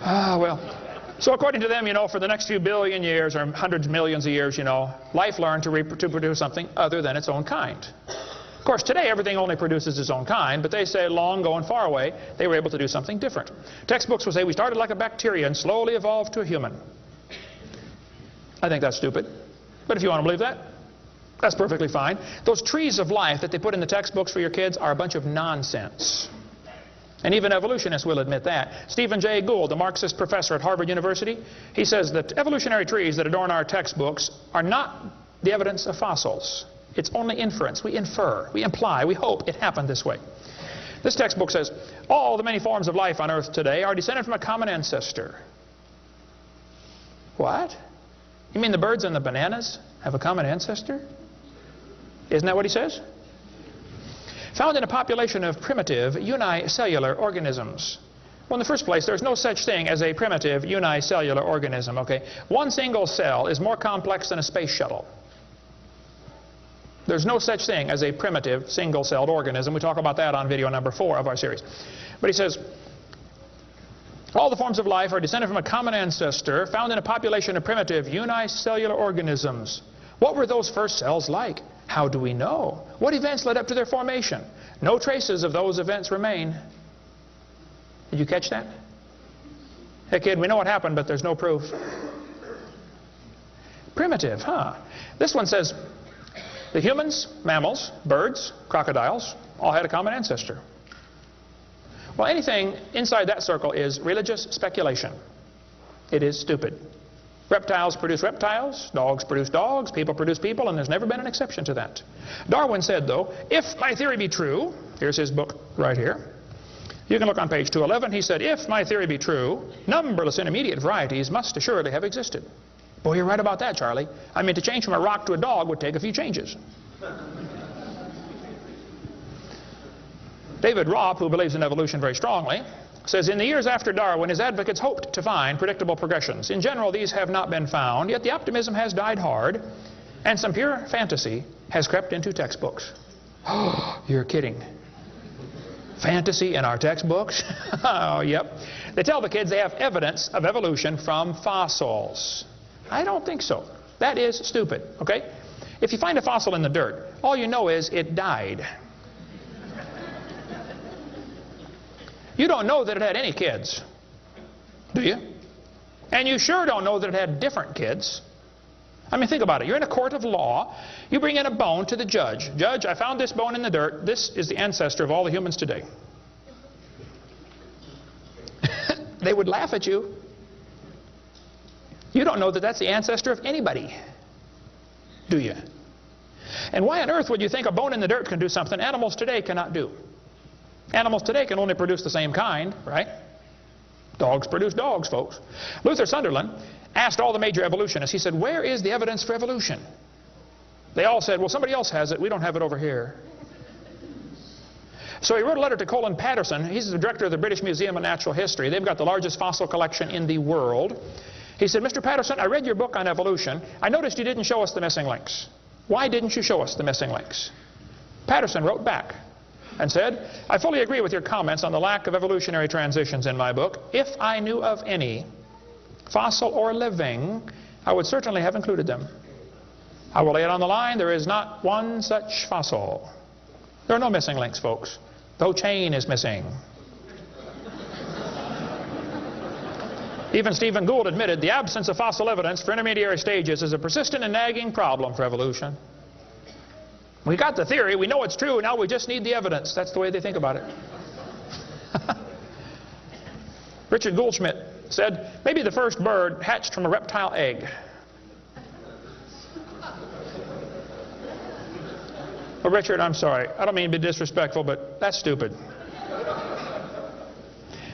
Well. So according to them, you know, for the next few billion years or hundreds of millions of years, you know, life learned to produce something other than its own kind. Of course, today everything only produces its own kind, but they say long ago and far away, they were able to do something different. Textbooks will say we started like a bacteria and slowly evolved to a human. I think that's stupid. But if you want to believe that, that's perfectly fine. Those trees of life that they put in the textbooks for your kids are a bunch of nonsense. And even evolutionists will admit that. Stephen Jay Gould, the Marxist professor at Harvard University, he says that evolutionary trees that adorn our textbooks are not the evidence of fossils. It's only inference. We infer, we imply, we hope it happened this way. This textbook says, all the many forms of life on Earth today are descended from a common ancestor. What? You mean the birds and the bananas have a common ancestor? Isn't that what he says? Found in a population of primitive unicellular organisms. Well, in the first place, there's no such thing as a primitive unicellular organism, okay? One single cell is more complex than a space shuttle. There's no such thing as a primitive single-celled organism. We talk about that on video number 4 of our series. But he says, all the forms of life are descended from a common ancestor found in a population of primitive unicellular organisms. What were those first cells like? How do we know? What events led up to their formation? No traces of those events remain. Did you catch that? Hey kid, we know what happened, but there's no proof. Primitive, huh? This one says the humans, mammals, birds, crocodiles all had a common ancestor. Well, anything inside that circle is religious speculation. It is stupid. Reptiles produce reptiles, dogs produce dogs, people produce people, and there's never been an exception to that. Darwin said, though, if my theory be true, here's his book right here. You can look on page 211. He said, if my theory be true, numberless intermediate varieties must assuredly have existed. Boy, you're right about that, Charlie. I mean, to change from a rock to a dog would take a few changes. David Ropp, who believes in evolution very strongly, says, in the years after Darwin, his advocates hoped to find predictable progressions. In general, these have not been found, yet the optimism has died hard, and some pure fantasy has crept into textbooks. Oh, you're kidding. Fantasy in our textbooks? Oh, yep. They tell the kids they have evidence of evolution from fossils. I don't think so. That is stupid, okay? If you find a fossil in the dirt, all you know is it died. You don't know that it had any kids, do you? And you sure don't know that it had different kids. I mean, think about it. You're in a court of law. You bring in a bone to the judge. Judge, I found this bone in the dirt. This is the ancestor of all the humans today. They would laugh at you. You don't know that that's the ancestor of anybody, do you? And why on earth would you think a bone in the dirt can do something animals today cannot do? Animals today can only produce the same kind, right? Dogs produce dogs, folks. Luther Sunderland asked all the major evolutionists, he said, where is the evidence for evolution? They all said, well, somebody else has it. We don't have it over here. So he wrote a letter to Colin Patterson. He's the director of the British Museum of Natural History. They've got the largest fossil collection in the world. He said, Mr. Patterson, I read your book on evolution. I noticed you didn't show us the missing links. Why didn't you show us the missing links? Patterson wrote back and said, I fully agree with your comments on the lack of evolutionary transitions in my book. If I knew of any, fossil or living, I would certainly have included them. I will lay it on the line, there is not one such fossil. There are no missing links, folks. The whole chain is missing. Even Stephen Gould admitted the absence of fossil evidence for intermediary stages is a persistent and nagging problem for evolution. We got the theory, we know it's true, now we just need the evidence. That's the way they think about it. Richard Goldschmidt said, maybe the first bird hatched from a reptile egg. Well, Richard, I'm sorry. I don't mean to be disrespectful, but that's stupid.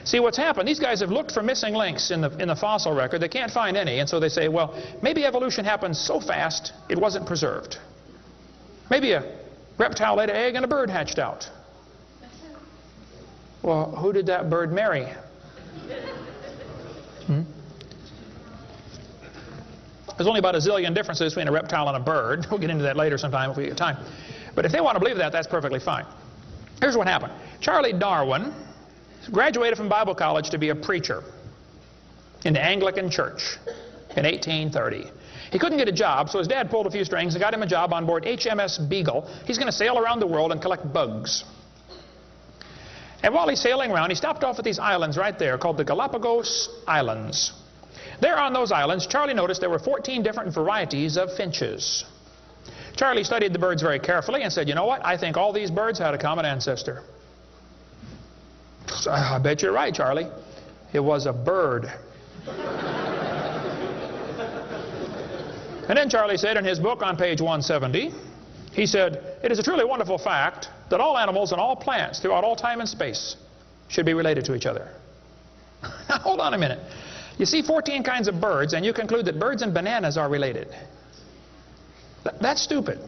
See, what's happened, these guys have looked for missing links in the fossil record. They can't find any, and so they say, well, maybe evolution happened so fast it wasn't preserved. Maybe a reptile laid an egg and a bird hatched out. Well, who did that bird marry? There's only about a zillion differences between a reptile and a bird. We'll get into that later sometime if we get time. But if they want to believe that, that's perfectly fine. Here's what happened. Charlie Darwin graduated from Bible college to be a preacher in the Anglican Church in 1830. He couldn't get a job, so his dad pulled a few strings and got him a job on board HMS Beagle. He's going to sail around the world and collect bugs. And while he's sailing around, he stopped off at these islands right there called the Galapagos Islands. There on those islands, Charlie noticed there were 14 different varieties of finches. Charlie studied the birds very carefully and said, you know what, I think all these birds had a common ancestor. I bet you're right, Charlie. It was a bird. And then Charlie said in his book on page 170, he said, it is a truly wonderful fact that all animals and all plants throughout all time and space should be related to each other. Now, hold on a minute. You see 14 kinds of birds, and you conclude that birds and bananas are related. That's stupid.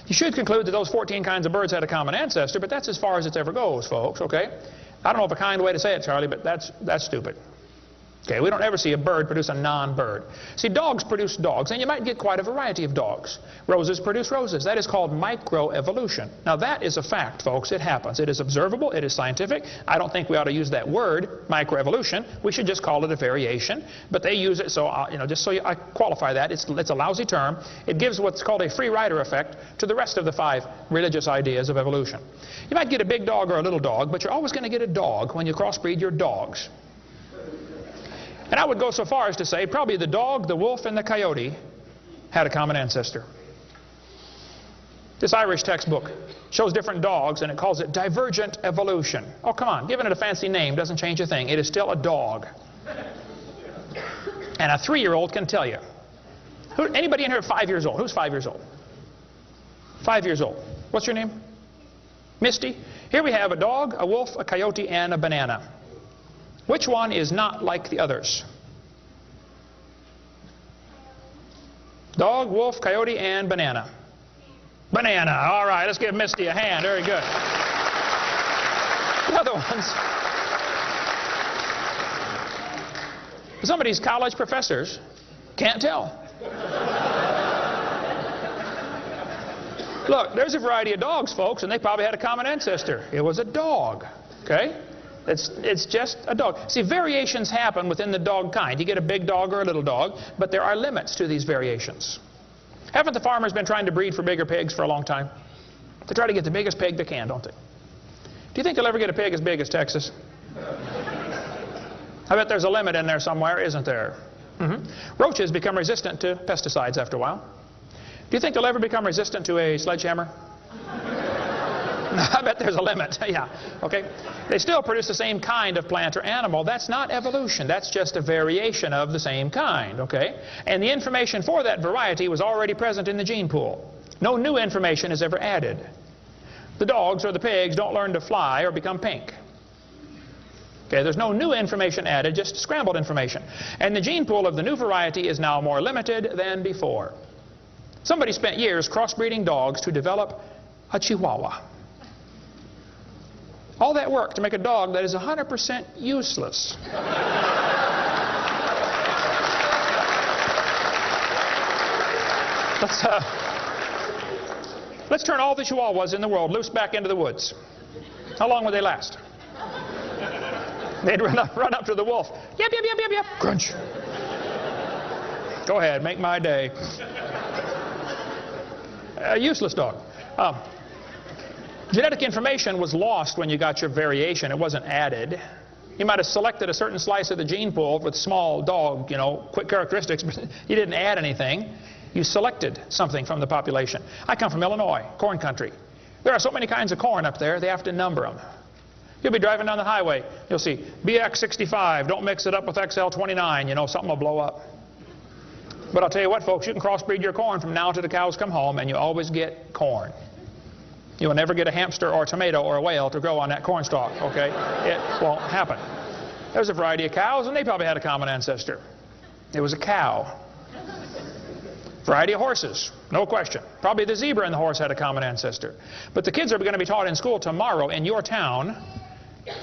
You should conclude that those 14 kinds of birds had a common ancestor, but that's as far as it ever goes, folks, okay? I don't know of a kind way to say it, Charlie, but that's stupid. Okay, we don't ever see a bird produce a non-bird. See, dogs produce dogs, and you might get quite a variety of dogs. Roses produce roses. That is called microevolution. Now, that is a fact, folks. It happens. It is observable. It is scientific. I don't think we ought to use that word, microevolution. We should just call it a variation. But they use it, so, just so I qualify that, it's a lousy term. It gives what's called a free rider effect to the rest of the 5 religious ideas of evolution. You might get a big dog or a little dog, but you're always going to get a dog when you crossbreed your dogs. And I would go so far as to say probably the dog, the wolf, and the coyote had a common ancestor. This Irish textbook shows different dogs, and it calls it divergent evolution. Oh, come on. Giving it a fancy name doesn't change a thing. It is still a dog. And a 3-year-old can tell you. Anybody in here 5 years old? Who's 5 years old? 5 years old. What's your name? Misty. Here we have a dog, a wolf, a coyote, and a banana. Which one is not like the others? Dog, wolf, coyote, and banana. Banana. All right, let's give Misty a hand. Very good. The other ones. Some of these college professors can't tell. Look, there's a variety of dogs, folks, and they probably had a common ancestor. It was a dog. Okay? It's just a dog. See, variations happen within the dog kind. You get a big dog or a little dog, but there are limits to these variations. Haven't the farmers been trying to breed for bigger pigs for a long time? They try to get the biggest pig they can, don't they? Do you think they'll ever get a pig as big as Texas? I bet there's a limit in there somewhere, isn't there? Roaches become resistant to pesticides after a while. Do you think they'll ever become resistant to a sledgehammer? I bet there's a limit. Yeah, okay. They still produce the same kind of plant or animal. That's not evolution. That's just a variation of the same kind, okay? And the information for that variety was already present in the gene pool. No new information is ever added. The dogs or the pigs don't learn to fly or become pink. Okay, there's no new information added, just scrambled information. And the gene pool of the new variety is now more limited than before. Somebody spent years crossbreeding dogs to develop a Chihuahua. All that work to make a dog that is 100% useless. Let's turn all the Chihuahuas in the world loose back into the woods. How long would they last? They'd run up to the wolf. Yep, yep, yep, yep, yep. Crunch. Go ahead, make my day. A useless dog. Genetic information was lost when you got your variation. It wasn't added. You might have selected a certain slice of the gene pool with small dog, quick characteristics, but you didn't add anything. You selected something from the population. I come from Illinois, corn country. There are so many kinds of corn up there, they have to number them. You'll be driving down the highway. You'll see BX65. Don't mix it up with XL29. Something will blow up. But I'll tell you what, folks, you can crossbreed your corn from now to the cows come home, and you always get corn. You will never get a hamster or a tomato or a whale to grow on that corn stalk, okay? It won't happen. There's a variety of cows, and they probably had a common ancestor. It was a cow. Variety of horses, no question. Probably the zebra and the horse had a common ancestor. But the kids are going to be taught in school tomorrow in your town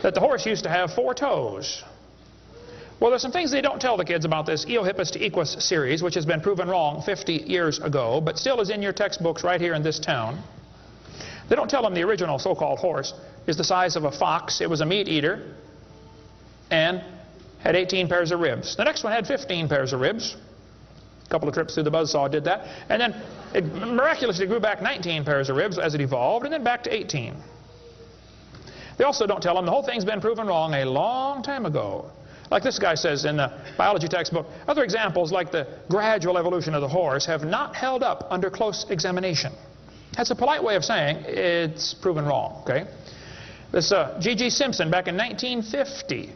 that the horse used to have 4 toes. Well, there's some things they don't tell the kids about this Eohippus to Equus series, which has been proven wrong 50 years ago, but still is in your textbooks right here in this town. They don't tell them the original so-called horse is the size of a fox. It was a meat eater and had 18 pairs of ribs. The next one had 15 pairs of ribs. A couple of trips through the buzzsaw did that. And then it miraculously grew back 19 pairs of ribs as it evolved, and then back to 18. They also don't tell them the whole thing's been proven wrong a long time ago. Like this guy says in the biology textbook, other examples like the gradual evolution of the horse have not held up under close examination. That's a polite way of saying it's proven wrong, okay? This G.G. Simpson back in 1950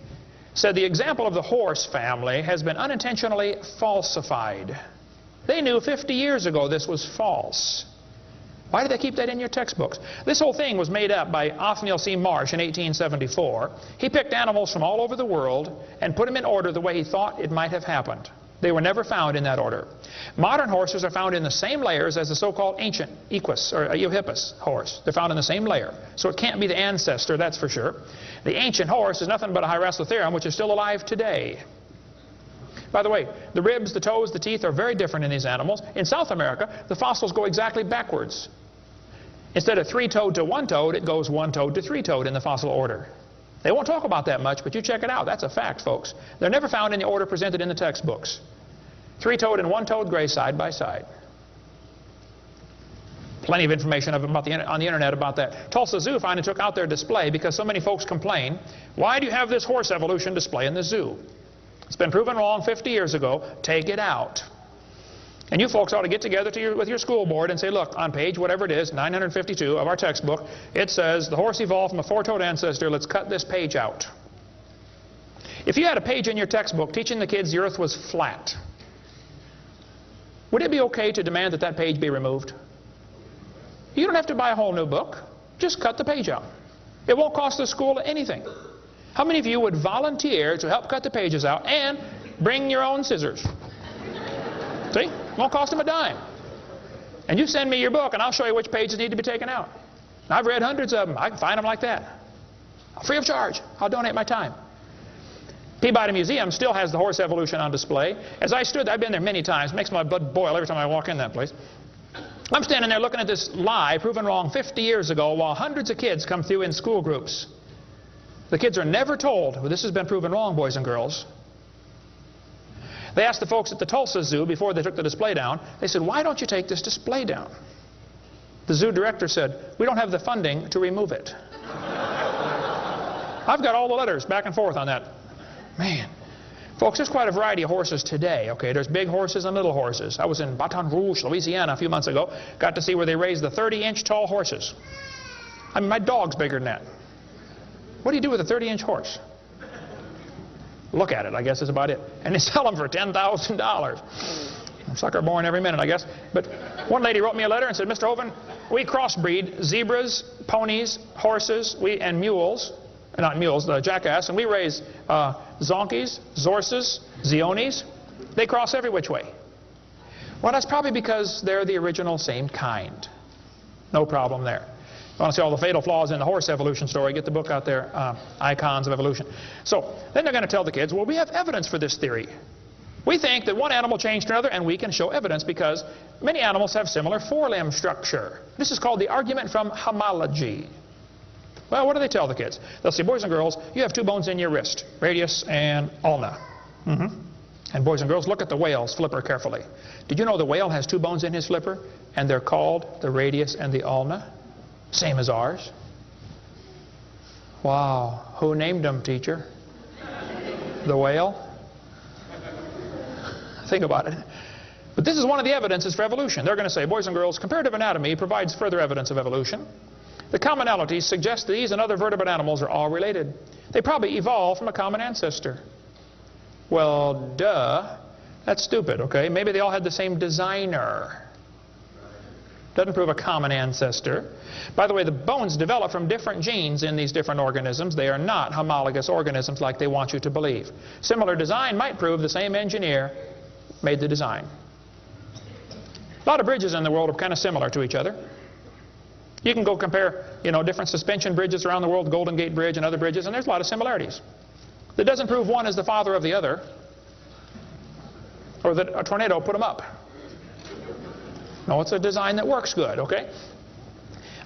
said the example of the horse family has been unintentionally falsified. They knew 50 years ago this was false. Why did they keep that in your textbooks? This whole thing was made up by Othniel C. Marsh in 1874. He picked animals from all over the world and put them in order the way he thought it might have happened. They were never found in that order. Modern horses are found in the same layers as the so-called ancient Equus or Eohippus horse. They're found in the same layer. So it can't be the ancestor, that's for sure. The ancient horse is nothing but a Hyracotherium, which is still alive today. By the way, the ribs, the toes, the teeth are very different in these animals. In South America, the fossils go exactly backwards. Instead of 3-toed to 1-toed, it goes 1-toed to 3-toed in the fossil order. They won't talk about that much, but you check it out. That's a fact, folks. They're never found in the order presented in the textbooks. 3-toed and 1-toed gray side by side. Plenty of information on the internet about that. Tulsa Zoo finally took out their display because so many folks complain, why do you have this horse evolution display in the zoo? It's been proven wrong 50 years ago. Take it out. And you folks ought to get together with your school board and say, look, on page whatever it is, 952 of our textbook, it says the horse evolved from a 4-toed ancestor. Let's cut this page out. If you had a page in your textbook teaching the kids the earth was flat, would it be okay to demand that that page be removed? You don't have to buy a whole new book. Just cut the page out. It won't cost the school anything. How many of you would volunteer to help cut the pages out and bring your own scissors? See? It won't cost them a dime. And you send me your book and I'll show you which pages need to be taken out. I've read hundreds of them. I can find them like that. Free of charge. I'll donate my time. Peabody Museum still has the horse evolution on display. As I stood, I've been there many times. It makes my blood boil every time I walk in that place. I'm standing there looking at this lie proven wrong 50 years ago while hundreds of kids come through in school groups. The kids are never told, well, this has been proven wrong, boys and girls. They asked the folks at the Tulsa Zoo before they took the display down, they said, why don't you take this display down? The zoo director said, we don't have the funding to remove it. I've got all the letters back and forth on that. Man, Folks, there's quite a variety of horses today, okay? There's big horses and little horses. I was in Baton Rouge, Louisiana a few months ago. Got to see where they raise the 30-inch tall horses. I mean, my dog's bigger than that. What do you do with a 30-inch horse? Look at it, I guess is about it. And they sell them for $10,000. Sucker born every minute, I guess. But one lady wrote me a letter and said, Mr. Hovind, we crossbreed zebras, ponies, horses, and mules. Not mules, the jackass, and we raise zonkies, zorses, zionis. They cross every which way. Well, that's probably because they're the original same kind. No problem there. You want to see all the fatal flaws in the horse evolution story, get the book out there, Icons of Evolution. So then they're going to tell the kids, well, we have evidence for this theory. We think that one animal changed to another, and we can show evidence because many animals have similar forelimb structure. This is called the argument from homology. Well, what do they tell the kids? They'll say, boys and girls, you have two bones in your wrist, radius and ulna. And boys and girls, look at the whale's flipper carefully. Did you know the whale has two bones in his flipper, and they're called the radius and the ulna? Same as ours. Wow. Who named them, teacher? The whale? Think about it. But this is one of the evidences for evolution. They're going to say, boys and girls, comparative anatomy provides further evidence of evolution. The commonalities suggest that these and other vertebrate animals are all related. They probably evolved from a common ancestor. Well, duh. That's stupid, okay? Maybe they all had the same designer. Doesn't prove a common ancestor. By the way, the bones develop from different genes in these different organisms. They are not homologous organisms like they want you to believe. Similar design might prove the same engineer made the design. A lot of bridges in the world are kind of similar to each other. You can go compare, different suspension bridges around the world, Golden Gate Bridge and other bridges, and there's a lot of similarities. That doesn't prove one is the father of the other, or that a tornado put them up. No, it's a design that works good, okay?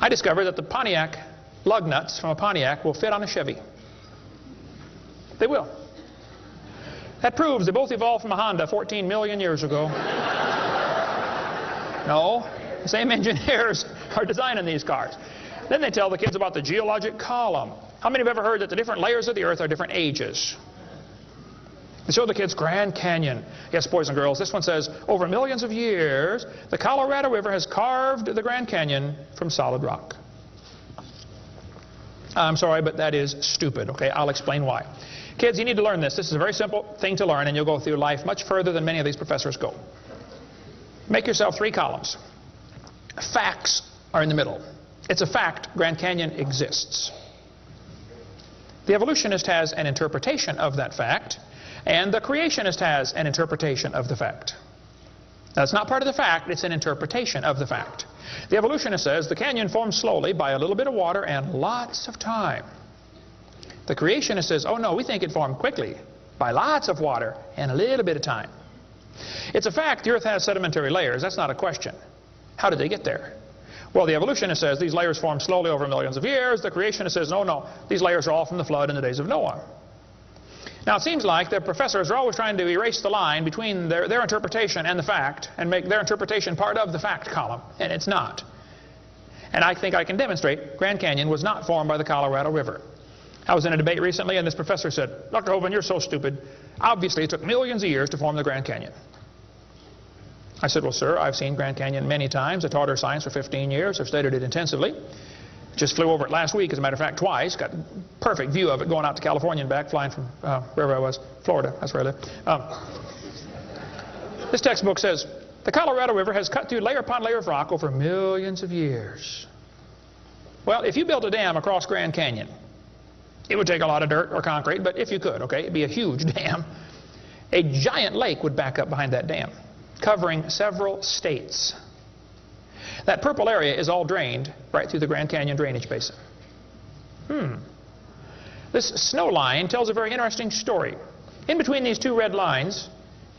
I discovered that the Pontiac lug nuts from a Pontiac will fit on a Chevy. They will. That proves they both evolved from a Honda 14 million years ago. No, the same engineers are designing these cars. Then they tell the kids about the geologic column. How many have ever heard that the different layers of the earth are different ages? They show the kids Grand Canyon. Yes, boys and girls, this one says, over millions of years, the Colorado River has carved the Grand Canyon from solid rock. I'm sorry, but that is stupid, okay? I'll explain why. Kids, you need to learn this. This is a very simple thing to learn, and you'll go through life much further than many of these professors go. Make yourself 3 columns. Facts are in the middle. It's a fact Grand Canyon exists. The evolutionist has an interpretation of that fact, and the creationist has an interpretation of the fact. Now, it's not part of the fact, it's an interpretation of the fact. The evolutionist says the canyon formed slowly by a little bit of water and lots of time. The creationist says, oh no, we think it formed quickly by lots of water and a little bit of time. It's a fact the earth has sedimentary layers. That's not a question. How did they get there? Well, the evolutionist says these layers formed slowly over millions of years. The creationist says, no, these layers are all from the flood in the days of Noah. Now, it seems like the professors are always trying to erase the line between their interpretation and the fact and make their interpretation part of the fact column, and it's not. And I think I can demonstrate Grand Canyon was not formed by the Colorado River. I was in a debate recently, and this professor said, Dr. Hovind, you're so stupid. Obviously, it took millions of years to form the Grand Canyon. I said, well, sir, I've seen Grand Canyon many times. I taught earth science for 15 years. I've studied it intensively. Just flew over it last week, as a matter of fact, twice. Got a perfect view of it going out to California and back, flying from wherever I was, Florida. That's where I live. This textbook says, the Colorado River has cut through layer upon layer of rock over millions of years. Well, if you built a dam across Grand Canyon, it would take a lot of dirt or concrete, but if you could, okay, it'd be a huge dam. A giant lake would back up behind that dam, covering several states. That purple area is all drained right through the Grand Canyon drainage basin. This snow line tells a very interesting story. In between these 2 red lines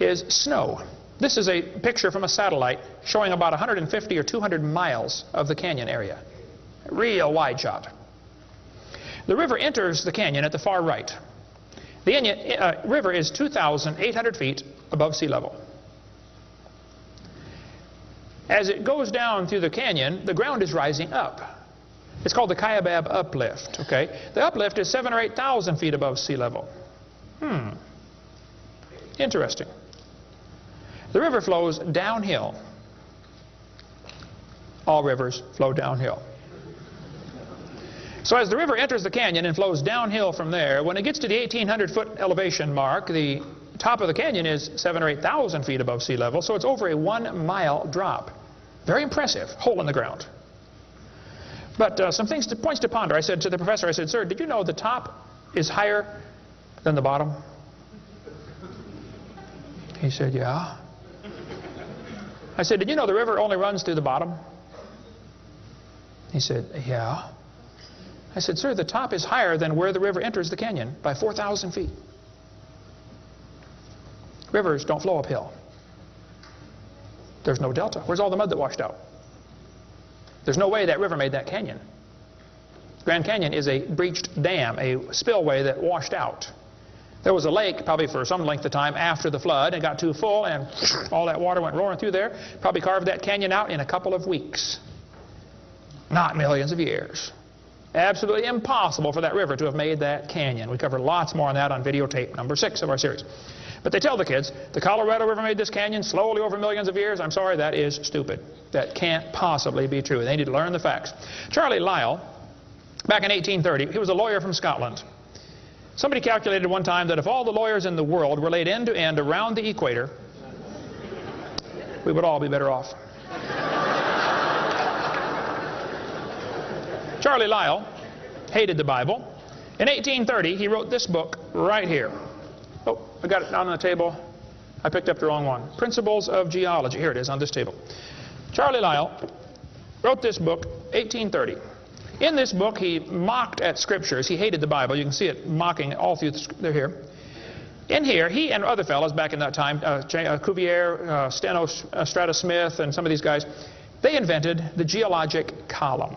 is snow. This is a picture from a satellite showing about 150 or 200 miles of the canyon area. Real wide shot. The river enters the canyon at the far right. The river is 2,800 feet above sea level. As it goes down through the canyon, the ground is rising up. It's called the Kaibab uplift, okay? The uplift is 7,000 or 8,000 feet above sea level. Interesting. The river flows downhill. All rivers flow downhill. So as the river enters the canyon and flows downhill from there, when it gets to the 1,800-foot elevation mark, the top of the canyon is 7,000 or 8,000 feet above sea level, so it's over a 1-mile drop. Very impressive. Hole in the ground. But some points to ponder. I said to the professor, I said, "Sir, did you know the top is higher than the bottom?" He said, "Yeah." I said, "Did you know the river only runs through the bottom?" He said, "Yeah." I said, "Sir, the top is higher than where the river enters the canyon by 4,000 feet. Rivers don't flow uphill. There's no delta. Where's all the mud that washed out? There's no way that river made that canyon. Grand Canyon is a breached dam, a spillway that washed out. There was a lake probably for some length of time after the flood. It got too full and all that water went roaring through there. Probably carved that canyon out in a couple of weeks. Not millions of years. Absolutely impossible for that river to have made that canyon. We cover lots more on that on videotape number 6 of our series. But they tell the kids, the Colorado River made this canyon slowly over millions of years. I'm sorry, that is stupid. That can't possibly be true. They need to learn the facts. Charlie Lyell, back in 1830, he was a lawyer from Scotland. Somebody calculated one time that if all the lawyers in the world were laid end to end around the equator, we would all be better off. Charlie Lyell hated the Bible. In 1830, he wrote this book right here. Oh, I got it down on the table. I picked up the wrong one. Principles of Geology. Here it is on this table. Charlie Lyell wrote this book, 1830. In this book, he mocked at scriptures. He hated the Bible. You can see it mocking all through they're here. In here, he and other fellows back in that time, Cuvier, Steno, Strata Smith, and some of these guys, they invented the geologic column.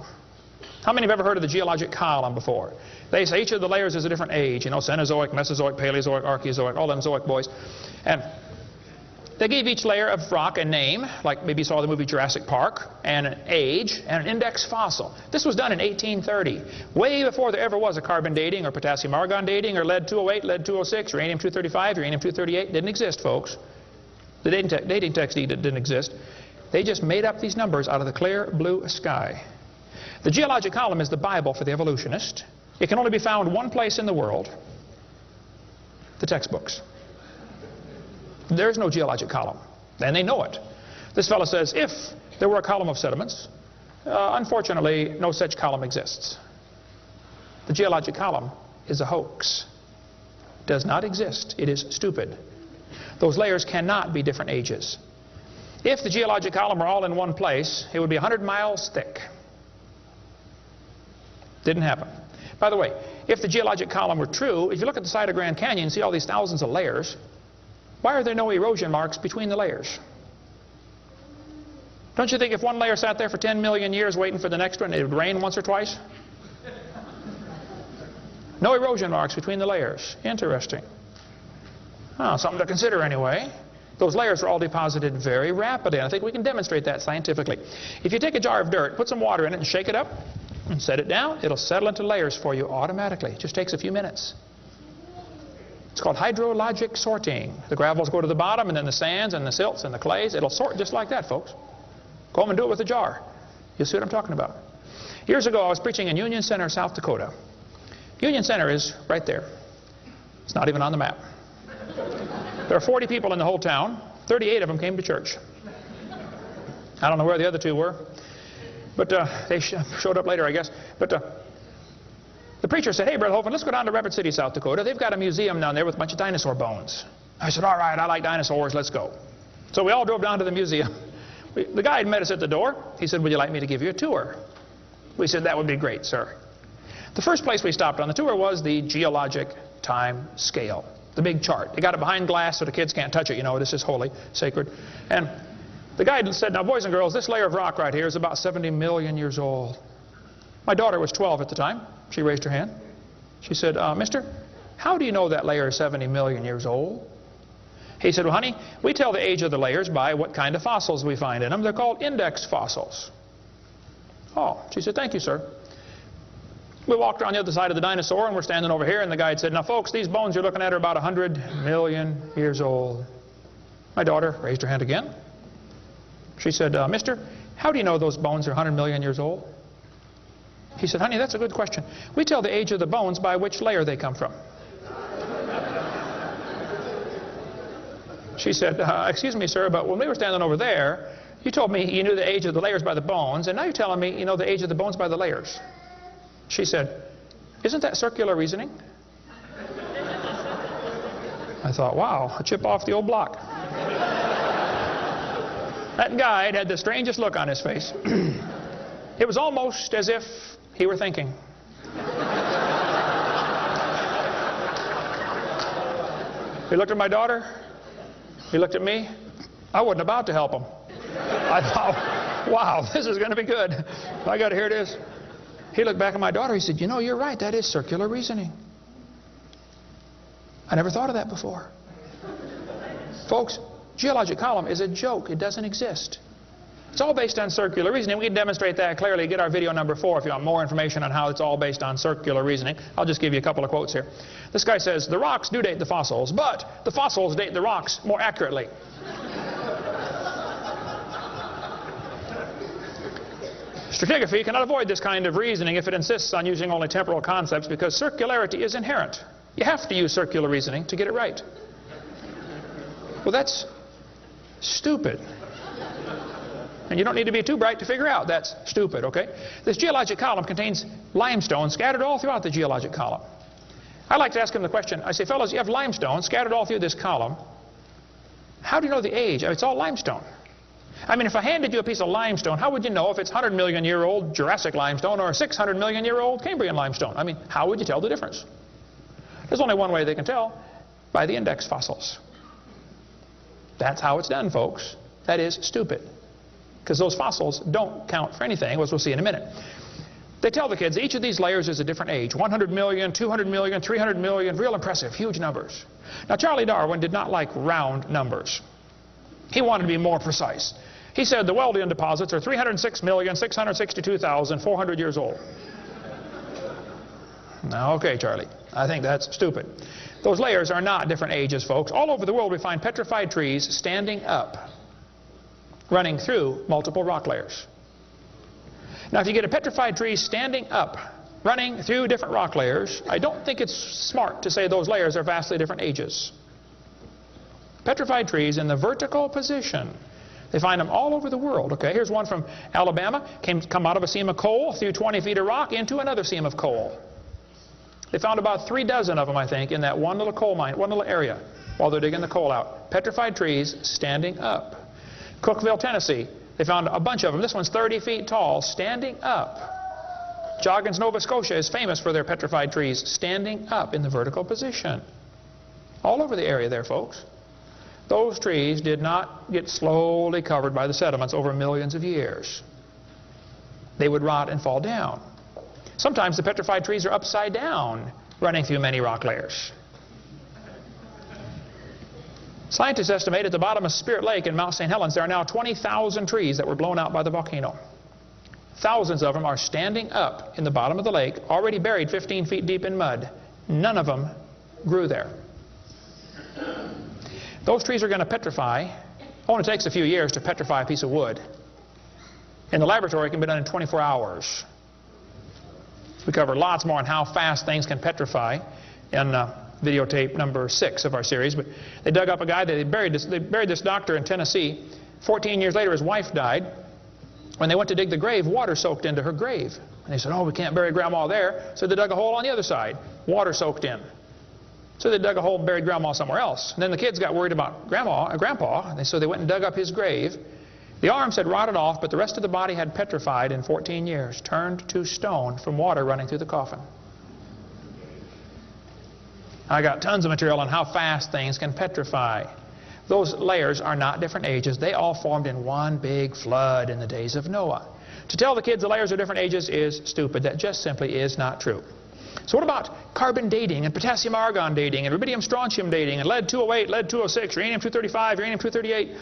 How many have ever heard of the geologic column before? They say each of the layers is a different age, you know, Cenozoic, Mesozoic, Paleozoic, Archeozoic, all them Zoic boys. And they gave each layer of rock a name, like maybe you saw the movie Jurassic Park, and an age, and an index fossil. This was done in 1830, way before there ever was a carbon dating or potassium argon dating or lead-208, lead-206, uranium-235, uranium-238. Didn't exist, folks. The dating text didn't exist. They just made up these numbers out of the clear blue sky. The geologic column is the Bible for the evolutionist. It can only be found one place in the world, the textbooks. There's no geologic column, and they know it. This fellow says, if there were a column of sediments, unfortunately, no such column exists. The geologic column is a hoax. Does not exist. It is stupid. Those layers cannot be different ages. If the geologic column were all in one place, it would be 100 miles thick. Didn't happen. By the way, if the geologic column were true, if you look at the side of Grand Canyon and see all these thousands of layers, why are there no erosion marks between the layers? Don't you think if one layer sat there for 10 million years waiting for the next one, it would rain once or twice? No erosion marks between the layers. Interesting. Oh, something to consider anyway. Those layers are all deposited very rapidly, and I think we can demonstrate that scientifically. If you take a jar of dirt, put some water in it and shake it up, and set it down, it'll settle into layers for you automatically. It just takes a few minutes. It's called hydrologic sorting. The gravels go to the bottom, and then the sands and the silts and the clays. It'll sort just like that, folks. Go home and do it with a jar. You'll see what I'm talking about. Years ago, I was preaching in Union Center, South Dakota. Union Center is right there. It's not even on the map. There are 40 people in the whole town. 38 of them came to church. I don't know where the other 2 were. But they showed up later, I guess. But the preacher said, "Hey, Brother Hovind, let's go down to Rapid City, South Dakota. They've got a museum down there with a bunch of dinosaur bones." I said, "All right, I like dinosaurs. Let's go." So we all drove down to the museum. The guide met us at the door. He said, "Would you like me to give you a tour?" We said, "That would be great, sir." The first place we stopped on the tour was the geologic time scale, the big chart. They got it behind glass so the kids can't touch it. You know, this is holy, sacred. And the guide said, "Now, boys and girls, this layer of rock right here is about 70 million years old." My daughter was 12 at the time. She raised her hand. She said, "Mister, how do you know that layer is 70 million years old?" He said, "Well, honey, we tell the age of the layers by what kind of fossils we find in them. They're called index fossils." Oh, she said, "Thank you, sir." We walked around the other side of the dinosaur, and we're standing over here, and the guide said, now folks, these bones you're looking at are about 100 million years old. My daughter raised her hand again. She said, mister, how do you know those bones are 100 million years old? He said, honey, that's a good question. We tell the age of the bones by which layer they come from. She said, excuse me, sir, but when we were standing over there, you told me you knew the age of the layers by the bones, and now you're telling me you know the age of the bones by the layers. She said, isn't that circular reasoning? I thought, wow, a chip off the old block. That guide had the strangest look on his face. It was almost as if he were thinking. He looked at my daughter. He looked at me. I wasn't about to help him. I thought, wow, this is going to be good. I got to hear this. He looked back at my daughter. He said, you know, you're right. That is circular reasoning. I never thought of that before. Folks, geologic column is a joke. It doesn't exist. It's all based on circular reasoning. We can demonstrate that clearly. Get our video number 4 if you want more information on how it's all based on circular reasoning. I'll just give you a couple of quotes here. This guy says, the rocks do date the fossils, but the fossils date the rocks more accurately. Stratigraphy cannot avoid this kind of reasoning if it insists on using only temporal concepts because circularity is inherent. You have to use circular reasoning to get it right. Well, that's stupid. And you don't need to be too bright to figure out that's stupid, okay? This geologic column contains limestone scattered all throughout the geologic column. I like to ask him the question. I say, fellows, you have limestone scattered all through this column. How do you know the age? It's all limestone. I mean, if I handed you a piece of limestone, how would you know if it's 100 million year old Jurassic limestone or 600 million year old Cambrian limestone? I mean, how would you tell the difference? There's only one way they can tell, by the index fossils. That's how it's done, folks. That is stupid. Because those fossils don't count for anything, as we'll see in a minute. They tell the kids each of these layers is a different age. 100 million, 200 million, 300 million, real impressive, huge numbers. Now, Charlie Darwin did not like round numbers. He wanted to be more precise. He said the Wealdian deposits are 306,662,400 years old. Now, okay, Charlie, I think that's stupid. Those layers are not different ages, folks. All over the world we find petrified trees standing up, running through multiple rock layers. Now, if you get a petrified tree standing up, running through different rock layers, I don't think it's smart to say those layers are vastly different ages. Petrified trees in the vertical position, they find them all over the world. Okay, here's one from Alabama. Come out of a seam of coal, through 20 feet of rock, into another seam of coal. They found about 3 dozen of them, I think, in that one little coal mine, one little area, while they're digging the coal out. Petrified trees standing up. Cookeville, Tennessee, they found a bunch of them. This one's 30 feet tall, standing up. Joggins, Nova Scotia is famous for their petrified trees standing up in the vertical position. All over the area there, folks. Those trees did not get slowly covered by the sediments over millions of years. They would rot and fall down. Sometimes the petrified trees are upside down, running through many rock layers. Scientists estimate at the bottom of Spirit Lake in Mount St. Helens there are now 20,000 trees that were blown out by the volcano. Thousands of them are standing up in the bottom of the lake, already buried 15 feet deep in mud. None of them grew there. Those trees are going to petrify. Only takes a few years to petrify a piece of wood. In the laboratory, it can be done in 24 hours. We cover lots more on how fast things can petrify in videotape number 6 of our series. But they dug up a guy, they buried this doctor in Tennessee. 14 years later, his wife died. When they went to dig the grave, water soaked into her grave. And they said, oh, we can't bury Grandma there. So they dug a hole on the other side. Water soaked in. So they dug a hole and buried Grandma somewhere else. And then the kids got worried about Grandpa, and so they went and dug up his grave. The arms had rotted off, but the rest of the body had petrified in 14 years, turned to stone from water running through the coffin. I got tons of material on how fast things can petrify. Those layers are not different ages. They all formed in one big flood in the days of Noah. To tell the kids the layers are different ages is stupid. That just simply is not true. So what about carbon dating and potassium argon dating and rubidium strontium dating and lead 208, lead 206, uranium 235, uranium 238?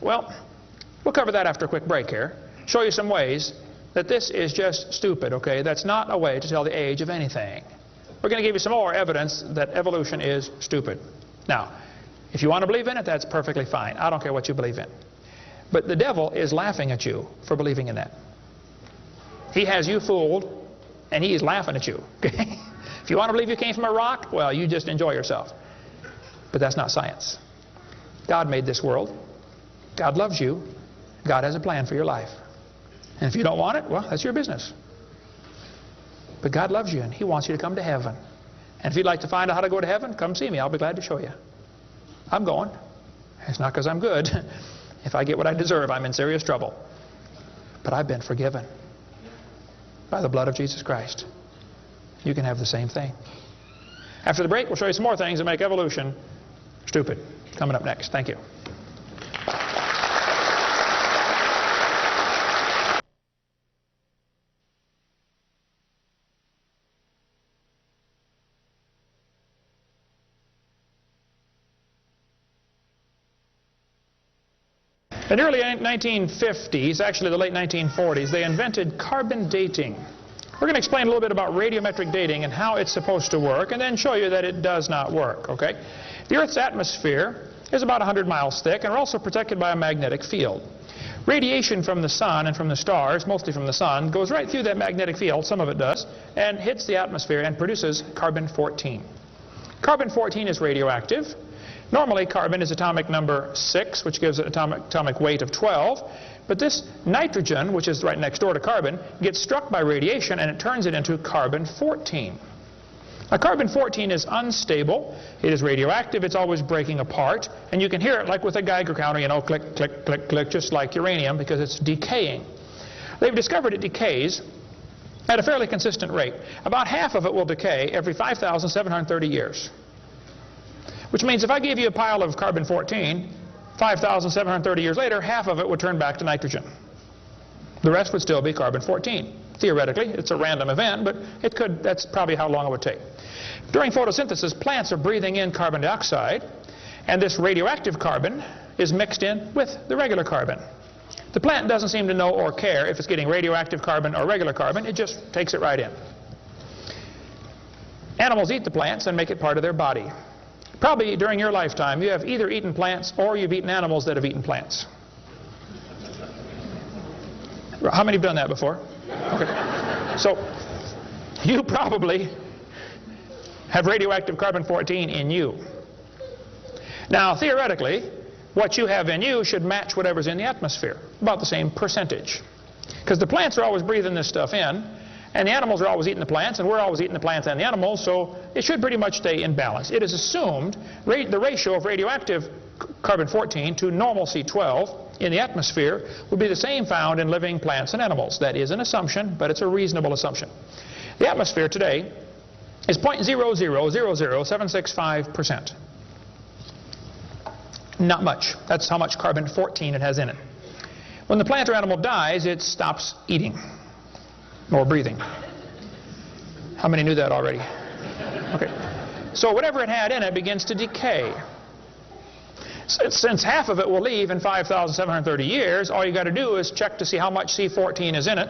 Well, we'll cover that after a quick break here. Show you some ways that this is just stupid, okay? That's not a way to tell the age of anything. We're going to give you some more evidence that evolution is stupid. Now, if you want to believe in it, that's perfectly fine. I don't care what you believe in. But the devil is laughing at you for believing in that. He has you fooled, and he is laughing at you. Okay? If you want to believe you came from a rock, well, you just enjoy yourself. But that's not science. God made this world. God loves you. God has a plan for your life. And if you don't want it, well, that's your business. But God loves you, and He wants you to come to heaven. And if you'd like to find out how to go to heaven, come see me. I'll be glad to show you. I'm going. It's not because I'm good. If I get what I deserve, I'm in serious trouble. But I've been forgiven by the blood of Jesus Christ. You can have the same thing. After the break, we'll show you some more things that make evolution stupid. Coming up next. Thank you. In the early 1950s, actually the late 1940s, they invented carbon dating. We're going to explain a little bit about radiometric dating and how it's supposed to work, and then show you that it does not work, okay? The Earth's atmosphere is about 100 miles thick, and we're also protected by a magnetic field. Radiation from the sun and from the stars, mostly from the sun, goes right through that magnetic field, some of it does, and hits the atmosphere and produces carbon-14. Carbon-14 is radioactive. Normally, carbon is atomic number 6, which gives it atomic weight of 12. But this nitrogen, which is right next door to carbon, gets struck by radiation and it turns it into carbon-14. Now, carbon-14 is unstable. It is radioactive. It's always breaking apart. And you can hear it like with a Geiger counter, you know, click, click, click, click, just like uranium, because it's decaying. They've discovered it decays at a fairly consistent rate. About half of it will decay every 5,730 years. Which means if I gave you a pile of carbon-14, 5,730 years later, half of it would turn back to nitrogen. The rest would still be carbon-14. Theoretically, it's a random event, but it could, that's probably how long it would take. During photosynthesis, plants are breathing in carbon dioxide, and this radioactive carbon is mixed in with the regular carbon. The plant doesn't seem to know or care if it's getting radioactive carbon or regular carbon. It just takes it right in. Animals eat the plants and make it part of their body. Probably during your lifetime, you have either eaten plants or you've eaten animals that have eaten plants. How many have done that before? Okay. So, you probably have radioactive carbon-14 in you. Now, theoretically, what you have in you should match whatever's in the atmosphere, about the same percentage. Because the plants are always breathing this stuff in, and the animals are always eating the plants, and we're always eating the plants and the animals, so it should pretty much stay in balance. It is assumed the ratio of radioactive carbon-14 to normal C12 in the atmosphere would be the same found in living plants and animals. That is an assumption, but it's a reasonable assumption. The atmosphere today is 0.0000765%. Not much. That's how much carbon-14 it has in it. When the plant or animal dies, it stops eating or breathing. How many knew that already? Okay. So whatever it had in it begins to decay. Since half of it will leave in 5,730 years, all you got to do is check to see how much C14 is in it,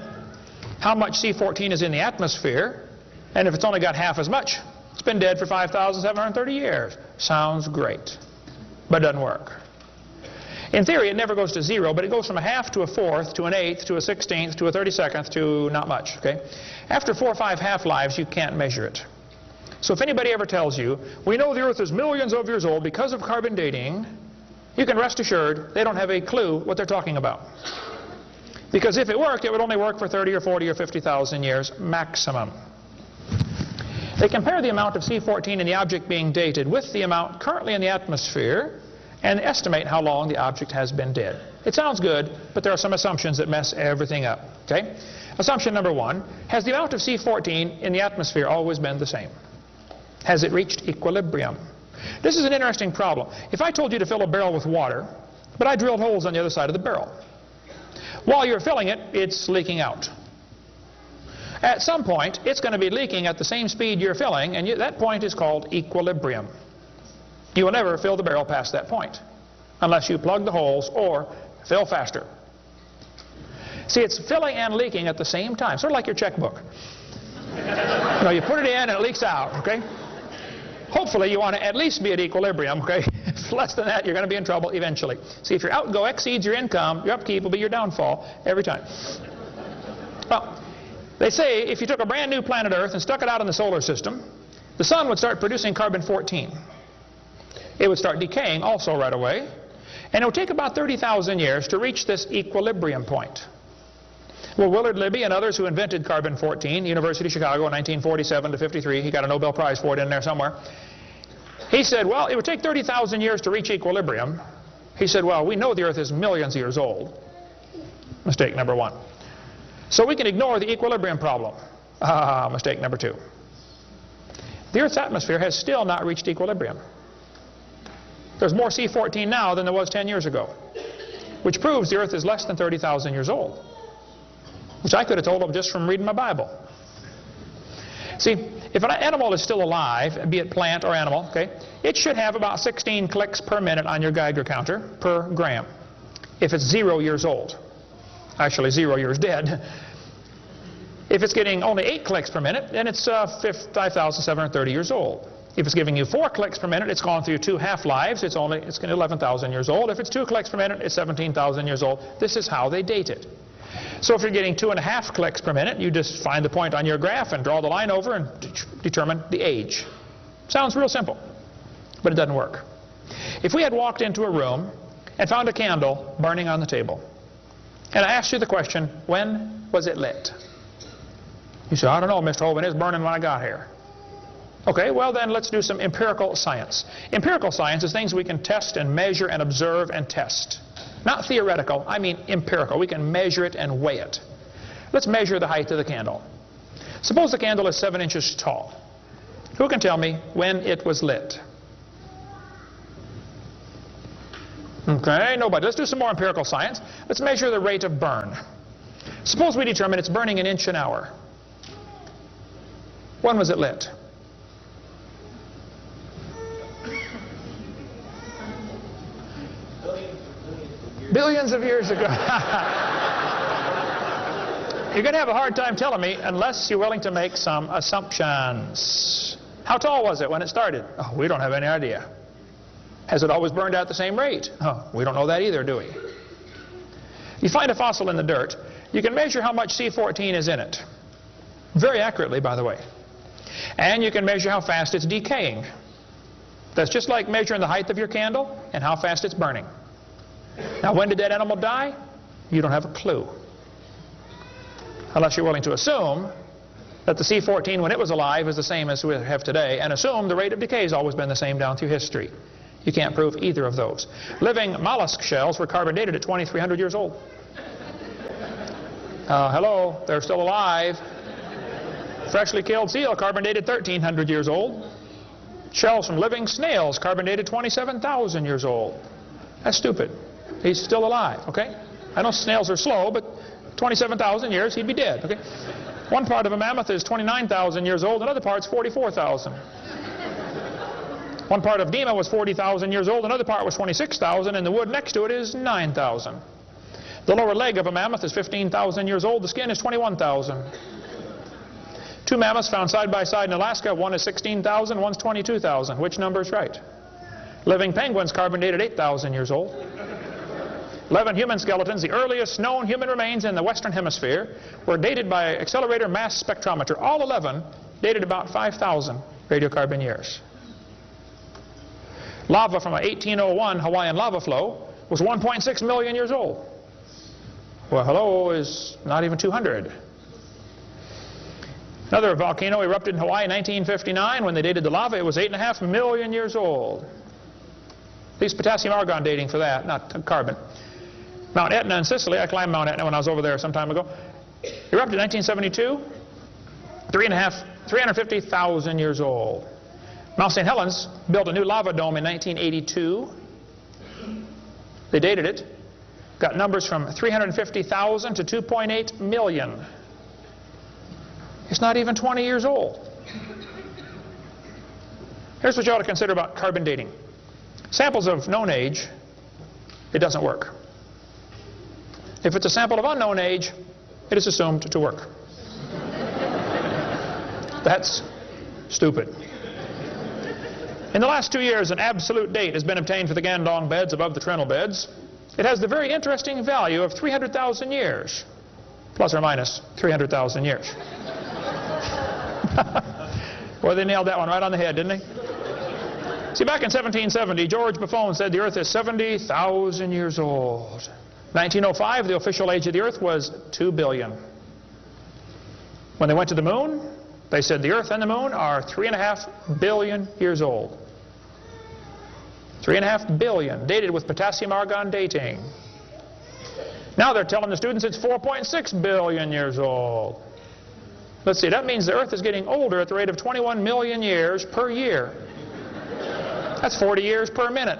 how much C14 is in the atmosphere, and if it's only got half as much, it's been dead for 5,730 years. Sounds great, but it doesn't work. In theory, it never goes to 0, but it goes from a half to a fourth to an eighth to a 16th to a 32nd to not much. Okay? After 4 or 5 half-lives, you can't measure it. So if anybody ever tells you, we know the Earth is millions of years old because of carbon dating, you can rest assured they don't have a clue what they're talking about. Because if it worked, it would only work for 30 or 40 or 50,000 years maximum. They compare the amount of C14 in the object being dated with the amount currently in the atmosphere and estimate how long the object has been dead. It sounds good, but there are some assumptions that mess everything up. Okay? Assumption number 1, has the amount of C14 in the atmosphere always been the same? Has it reached equilibrium? This is an interesting problem. If I told you to fill a barrel with water, but I drilled holes on the other side of the barrel, while you're filling it, it's leaking out. At some point, it's going to be leaking at the same speed you're filling, and that point is called equilibrium. You will never fill the barrel past that point unless you plug the holes or fill faster. See, it's filling and leaking at the same time, sort of like your checkbook. You know, you put it in and it leaks out, okay? Hopefully you want to at least be at equilibrium, okay? If less than that, you're going to be in trouble eventually. See, if your outgo exceeds your income, your upkeep will be your downfall every time. Well, they say if you took a brand new planet Earth and stuck it out in the solar system, the sun would start producing carbon-14. It would start decaying also right away, and it would take about 30,000 years to reach this equilibrium point. Well, Willard Libby and others who invented carbon-14, University of Chicago in 1947 to 53, he got a Nobel Prize for it in there somewhere. He said, well, it would take 30,000 years to reach equilibrium. He said, well, we know the Earth is millions of years old. Mistake number one. So we can ignore the equilibrium problem. Mistake number two. The Earth's atmosphere has still not reached equilibrium. There's more C14 now than there was 10 years ago, which proves the Earth is less than 30,000 years old, which I could have told them just from reading my Bible. See, if an animal is still alive, be it plant or animal, okay, it should have about 16 clicks per minute on your Geiger counter per gram if it's 0 years old. Actually, 0 years dead. If it's getting only 8 clicks per minute, then it's 5,730 years old. If it's giving you 4 clicks per minute, it's gone through 2 half-lives. It's 11,000 years old. If it's 2 clicks per minute, it's 17,000 years old. This is how they date it. So if you're getting 2.5 clicks per minute, you just find the point on your graph and draw the line over and determine the age. Sounds real simple, but it doesn't work. If we had walked into a room and found a candle burning on the table, and I asked you the question, when was it lit? You say, I don't know, Mr. Hovind, it's burning when I got here. Okay, well then let's do some empirical science. Empirical science is things we can test and measure and observe and test. Not theoretical, I mean empirical. We can measure it and weigh it. Let's measure the height of the candle. Suppose the candle is 7 inches tall. Who can tell me when it was lit? Okay, nobody. Let's do some more empirical science. Let's measure the rate of burn. Suppose we determine it's burning an inch an hour. When was it lit? Billions of years ago. You're going to have a hard time telling me unless you're willing to make some assumptions. How tall was it when it started? Oh, we don't have any idea. Has it always burned at the same rate? Oh, we don't know that either, do we? You find a fossil in the dirt, you can measure how much C14 is in it. Very accurately, by the way. And you can measure how fast it's decaying. That's just like measuring the height of your candle and how fast it's burning. Now, when did that animal die? You don't have a clue. Unless you're willing to assume that the C14 when it was alive is the same as we have today, and assume the rate of decay has always been the same down through history. You can't prove either of those. Living mollusk shells were carbon dated at 2,300 years old. Hello, they're still alive. Freshly killed seal carbon dated 1,300 years old. Shells from living snails carbon dated 27,000 years old. That's stupid. He's still alive, okay? I know snails are slow, but 27,000 years, he'd be dead, okay? One part of a mammoth is 29,000 years old, another part's 44,000. One part of Dima was 40,000 years old, another part was 26,000, and the wood next to it is 9,000. The lower leg of a mammoth is 15,000 years old, the skin is 21,000. 2 mammoths found side by side in Alaska, one is 16,000, one's 22,000. Which number is right? Living penguins carbon dated 8,000 years old. 11 human skeletons, the earliest known human remains in the Western Hemisphere, were dated by accelerator mass spectrometer. All 11 dated about 5,000 radiocarbon years. Lava from a 1801 Hawaiian lava flow was 1.6 million years old. Well, hello is not even 200. Another volcano erupted in Hawaii in 1959. When they dated the lava, it was 8.5 million years old. At least potassium argon dating for that, not carbon. Mount Etna in Sicily, I climbed Mount Etna when I was over there some time ago, erupted in 1972, 350,000 years old. Mount St. Helens built a new lava dome in 1982. They dated it, got numbers from 350,000 to 2.8 million. It's not even 20 years old. Here's what you ought to consider about carbon dating. Samples of known age, it doesn't work. If it's a sample of unknown age, it is assumed to work. That's stupid. In the last 2 years, an absolute date has been obtained for the Gandong beds above the Trennell beds. It has the very interesting value of 300,000 years, plus or minus 300,000 years. Boy, they nailed that one right on the head, didn't they? See, back in 1770, George Buffon said the Earth is 70,000 years old. 1905, the official age of the Earth was 2 billion. When they went to the moon, they said the Earth and the moon are 3.5 billion years old. 3.5 billion, dated with potassium-argon dating. Now they're telling the students it's 4.6 billion years old. Let's see, that means the Earth is getting older at the rate of 21 million years per year. That's 40 years per minute.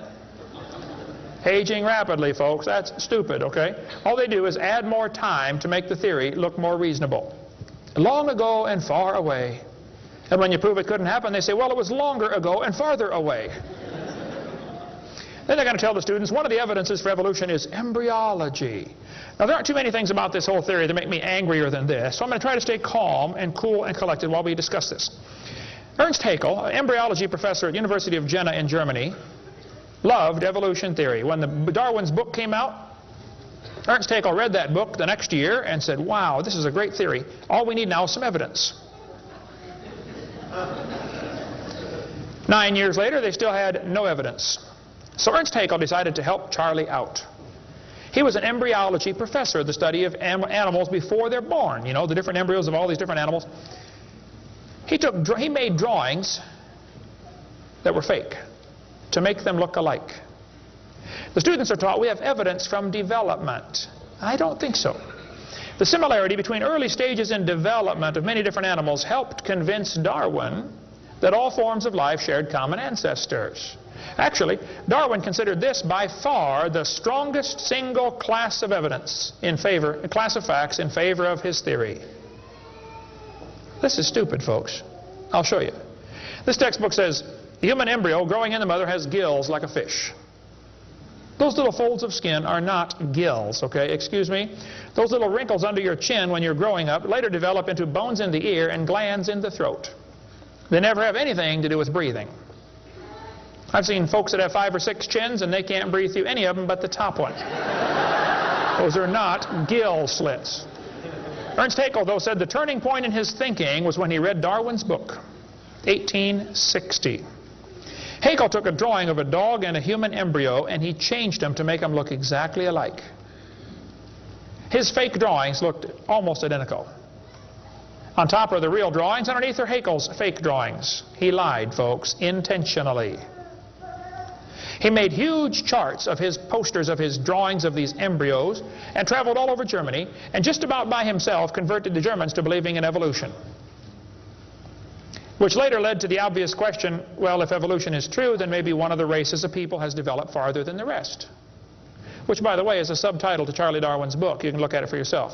Aging rapidly, folks. That's stupid, okay? All they do is add more time to make the theory look more reasonable. Long ago and far away. And when you prove it couldn't happen, they say, well, it was longer ago and farther away. Then they're going to tell the students one of the evidences for evolution is embryology. Now, there aren't too many things about this whole theory that make me angrier than this, so I'm going to try to stay calm and cool and collected while we discuss this. Ernst Haeckel, an embryology professor at the University of Jena in Germany, loved evolution theory. When Darwin's book came out, Ernst Haeckel read that book the next year and said, wow, this is a great theory. All we need now is some evidence. 9 years later, they still had no evidence. So Ernst Haeckel decided to help Charlie out. He was an embryology professor, the study of animals before they're born. You know, the different embryos of all these different animals. He made drawings that were fake to make them look alike. The students are taught we have evidence from development. I don't think so. The similarity between early stages in development of many different animals helped convince Darwin that all forms of life shared common ancestors. Actually, Darwin considered this by far the strongest single class of evidence in favor, a class of facts in favor of his theory. This is stupid, folks. I'll show you. This textbook says the human embryo growing in the mother has gills like a fish. Those little folds of skin are not gills, okay? Excuse me. Those little wrinkles under your chin when you're growing up later develop into bones in the ear and glands in the throat. They never have anything to do with breathing. I've seen folks that have 5 or 6 chins and they can't breathe through any of them but the top one. Those are not gill slits. Ernst Haeckel, though, said the turning point in his thinking was when he read Darwin's book, 1860. Haeckel took a drawing of a dog and a human embryo and he changed them to make them look exactly alike. His fake drawings looked almost identical. On top are the real drawings, underneath are Haeckel's fake drawings. He lied, folks, intentionally. He made huge charts of his posters of his drawings of these embryos and traveled all over Germany and just about by himself converted the Germans to believing in evolution. Which later led to the obvious question, well, if evolution is true, then maybe one of the races of people has developed farther than the rest. Which, by the way, is a subtitle to Charlie Darwin's book. You can look at it for yourself.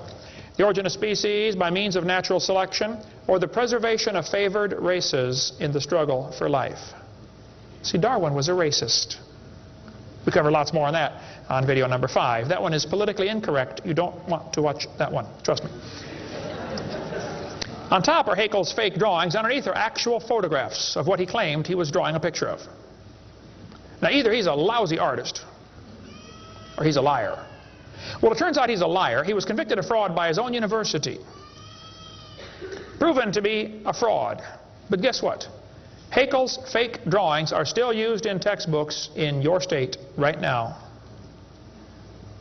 The Origin of Species by Means of Natural Selection, or the Preservation of Favored Races in the Struggle for Life. See, Darwin was a racist. We cover lots more on that on video number 5. That one is politically incorrect. You don't want to watch that one. Trust me. On top are Haeckel's fake drawings. Underneath are actual photographs of what he claimed he was drawing a picture of. Now, either he's a lousy artist or he's a liar. Well, it turns out he's a liar. He was convicted of fraud by his own university. Proven to be a fraud. But guess what? Haeckel's fake drawings are still used in textbooks in your state right now.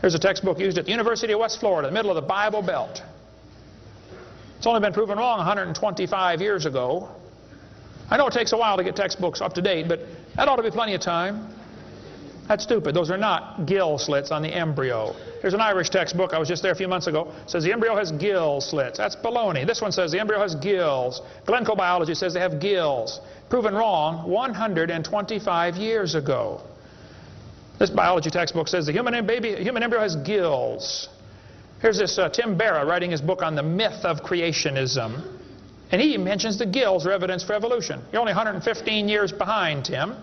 Here's a textbook used at the University of West Florida, in the middle of the Bible Belt. It's only been proven wrong 125 years ago. I know it takes a while to get textbooks up to date, but that ought to be plenty of time. That's stupid. Those are not gill slits on the embryo. Here's an Irish textbook. I was just there a few months ago. It says the embryo has gill slits. That's baloney. This one says the embryo has gills. Glencoe Biology says they have gills. Proven wrong 125 years ago. This biology textbook says the human embryo has gills. Here's this Tim Barra writing his book on the myth of creationism. And he mentions the gills are evidence for evolution. You're only 115 years behind, Tim.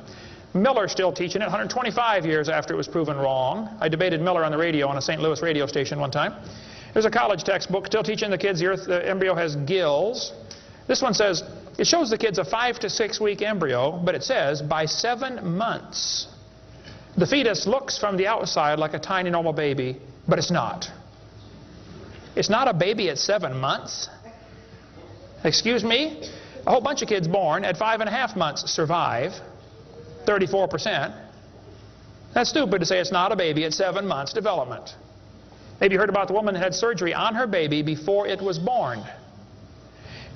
Miller's still teaching it 125 years after it was proven wrong. I debated Miller on the radio on a St. Louis radio station one time. There's a college textbook still teaching the kids the embryo has gills. This one says, it shows the kids a 5 to 6 week embryo, but it says by 7 months, the fetus looks from the outside like a tiny normal baby, but it's not. It's not a baby at 7 months? Excuse me? A whole bunch of kids born at 5.5 months survive, 34%. That's stupid to say it's not a baby at 7 months development. Maybe you heard about the woman that had surgery on her baby before it was born.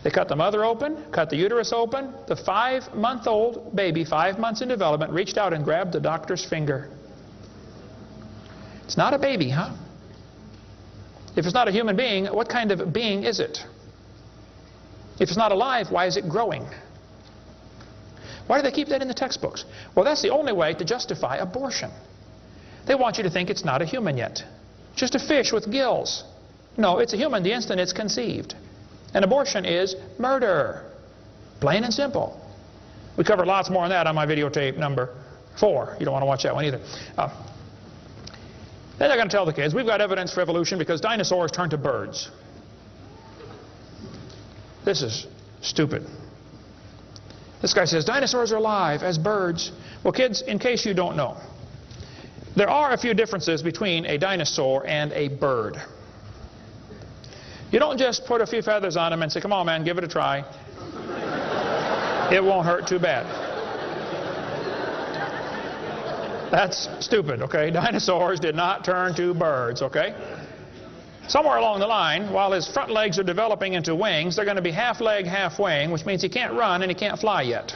They cut the mother open, cut the uterus open. The 5-month-old baby, 5 months in development, reached out and grabbed the doctor's finger. It's not a baby, huh? If it's not a human being, what kind of being is it? If it's not alive, why is it growing? Why do they keep that in the textbooks? Well, that's the only way to justify abortion. They want you to think it's not a human yet. Just a fish with gills. No, it's a human the instant it's conceived. And abortion is murder. Plain and simple. We covered lots more on that on my videotape number 4. You don't want to watch that one either. Then they're going to tell the kids, we've got evidence for evolution because dinosaurs turned to birds. This is stupid. This guy says, dinosaurs are alive as birds. Well, kids, in case you don't know, there are a few differences between a dinosaur and a bird. You don't just put a few feathers on them and say, come on, man, give it a try. It won't hurt too bad. That's stupid, okay? Dinosaurs did not turn to birds, okay? Somewhere along the line, while his front legs are developing into wings, they're going to be half leg, half wing, which means he can't run and he can't fly yet.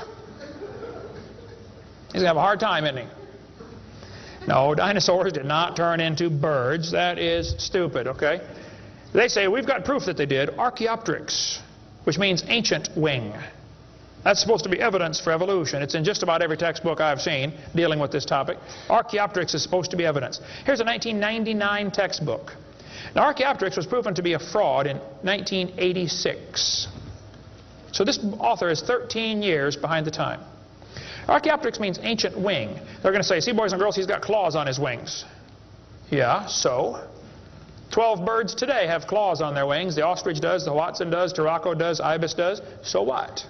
He's going to have a hard time, isn't he? No, dinosaurs did not turn into birds. That is stupid, okay? They say, we've got proof that they did. Archaeopteryx, which means ancient wing. That's supposed to be evidence for evolution. It's in just about every textbook I've seen dealing with this topic. Archaeopteryx is supposed to be evidence. Here's a 1999 textbook. Now, Archaeopteryx was proven to be a fraud in 1986. So this author is 13 years behind the time. Archaeopteryx means ancient wing. They're going to say, see, boys and girls, he's got claws on his wings. Yeah, so? 12 birds today have claws on their wings. The ostrich does, the Watson does, Turako does, ibis does. So what?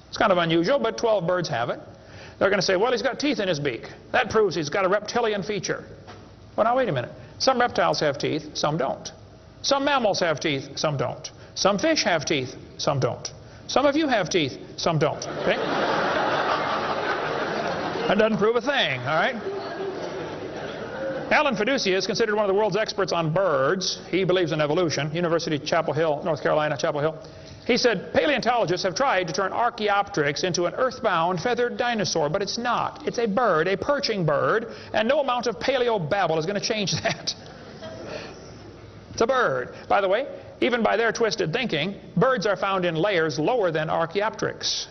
It's kind of unusual, but 12 birds have it. They're going to say, well, he's got teeth in his beak. That proves he's got a reptilian feature. Well, now, wait a minute. Some reptiles have teeth, some don't. Some mammals have teeth, some don't. Some fish have teeth, some don't. Some of you have teeth, some don't. Okay? That doesn't prove a thing, all right? Alan Fiducia is considered one of the world's experts on birds. He believes in evolution. University of Chapel Hill, North Carolina, Chapel Hill. He said, paleontologists have tried to turn Archaeopteryx into an earthbound feathered dinosaur, but it's not. It's a bird, a perching bird, and no amount of paleo-babble is going to change that. It's a bird. By the way, even by their twisted thinking, birds are found in layers lower than Archaeopteryx.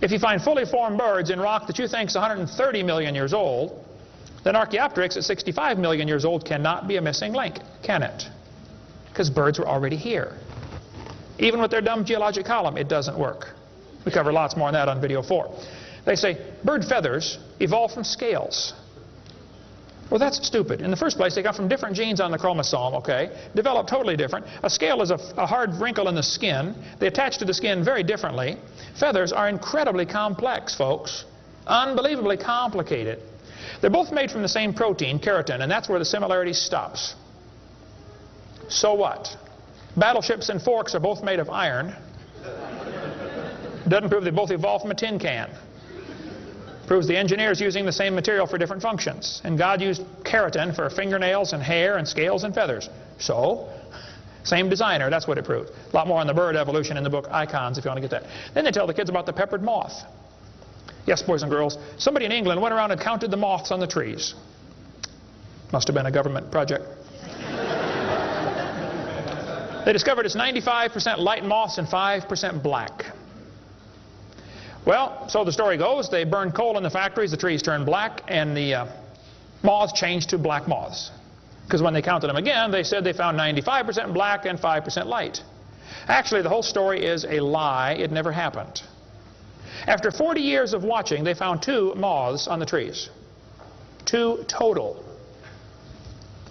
If you find fully formed birds in rock that you think is 130 million years old, then Archaeopteryx at 65 million years old cannot be a missing link, can it? Because birds were already here. Even with their dumb geologic column, it doesn't work. We cover lots more on that on video 4. They say bird feathers evolved from scales. Well, that's stupid. In the first place, they got from different genes on the chromosome, okay? Developed totally different. A scale is a hard wrinkle in the skin. They attach to the skin very differently. Feathers are incredibly complex, folks. Unbelievably complicated. They're both made from the same protein, keratin, and that's where the similarity stops. So what? Battleships and forks are both made of iron. Doesn't prove they both evolved from a tin can. Proves the engineer's using the same material for different functions. And God used keratin for fingernails and hair and scales and feathers. So, same designer, that's what it proves. A lot more on the bird evolution in the book Icons if you want to get that. Then they tell the kids about the peppered moth. Yes, boys and girls, somebody in England went around and counted the moths on the trees. Must have been a government project. They discovered it's 95% light moths and 5% black. Well, so the story goes, they burned coal in the factories, the trees turned black, and the moths changed to black moths. Because when they counted them again, they said they found 95% black and 5% light. Actually, the whole story is a lie. It never happened. After 40 years of watching, they found 2 moths on the trees. 2 total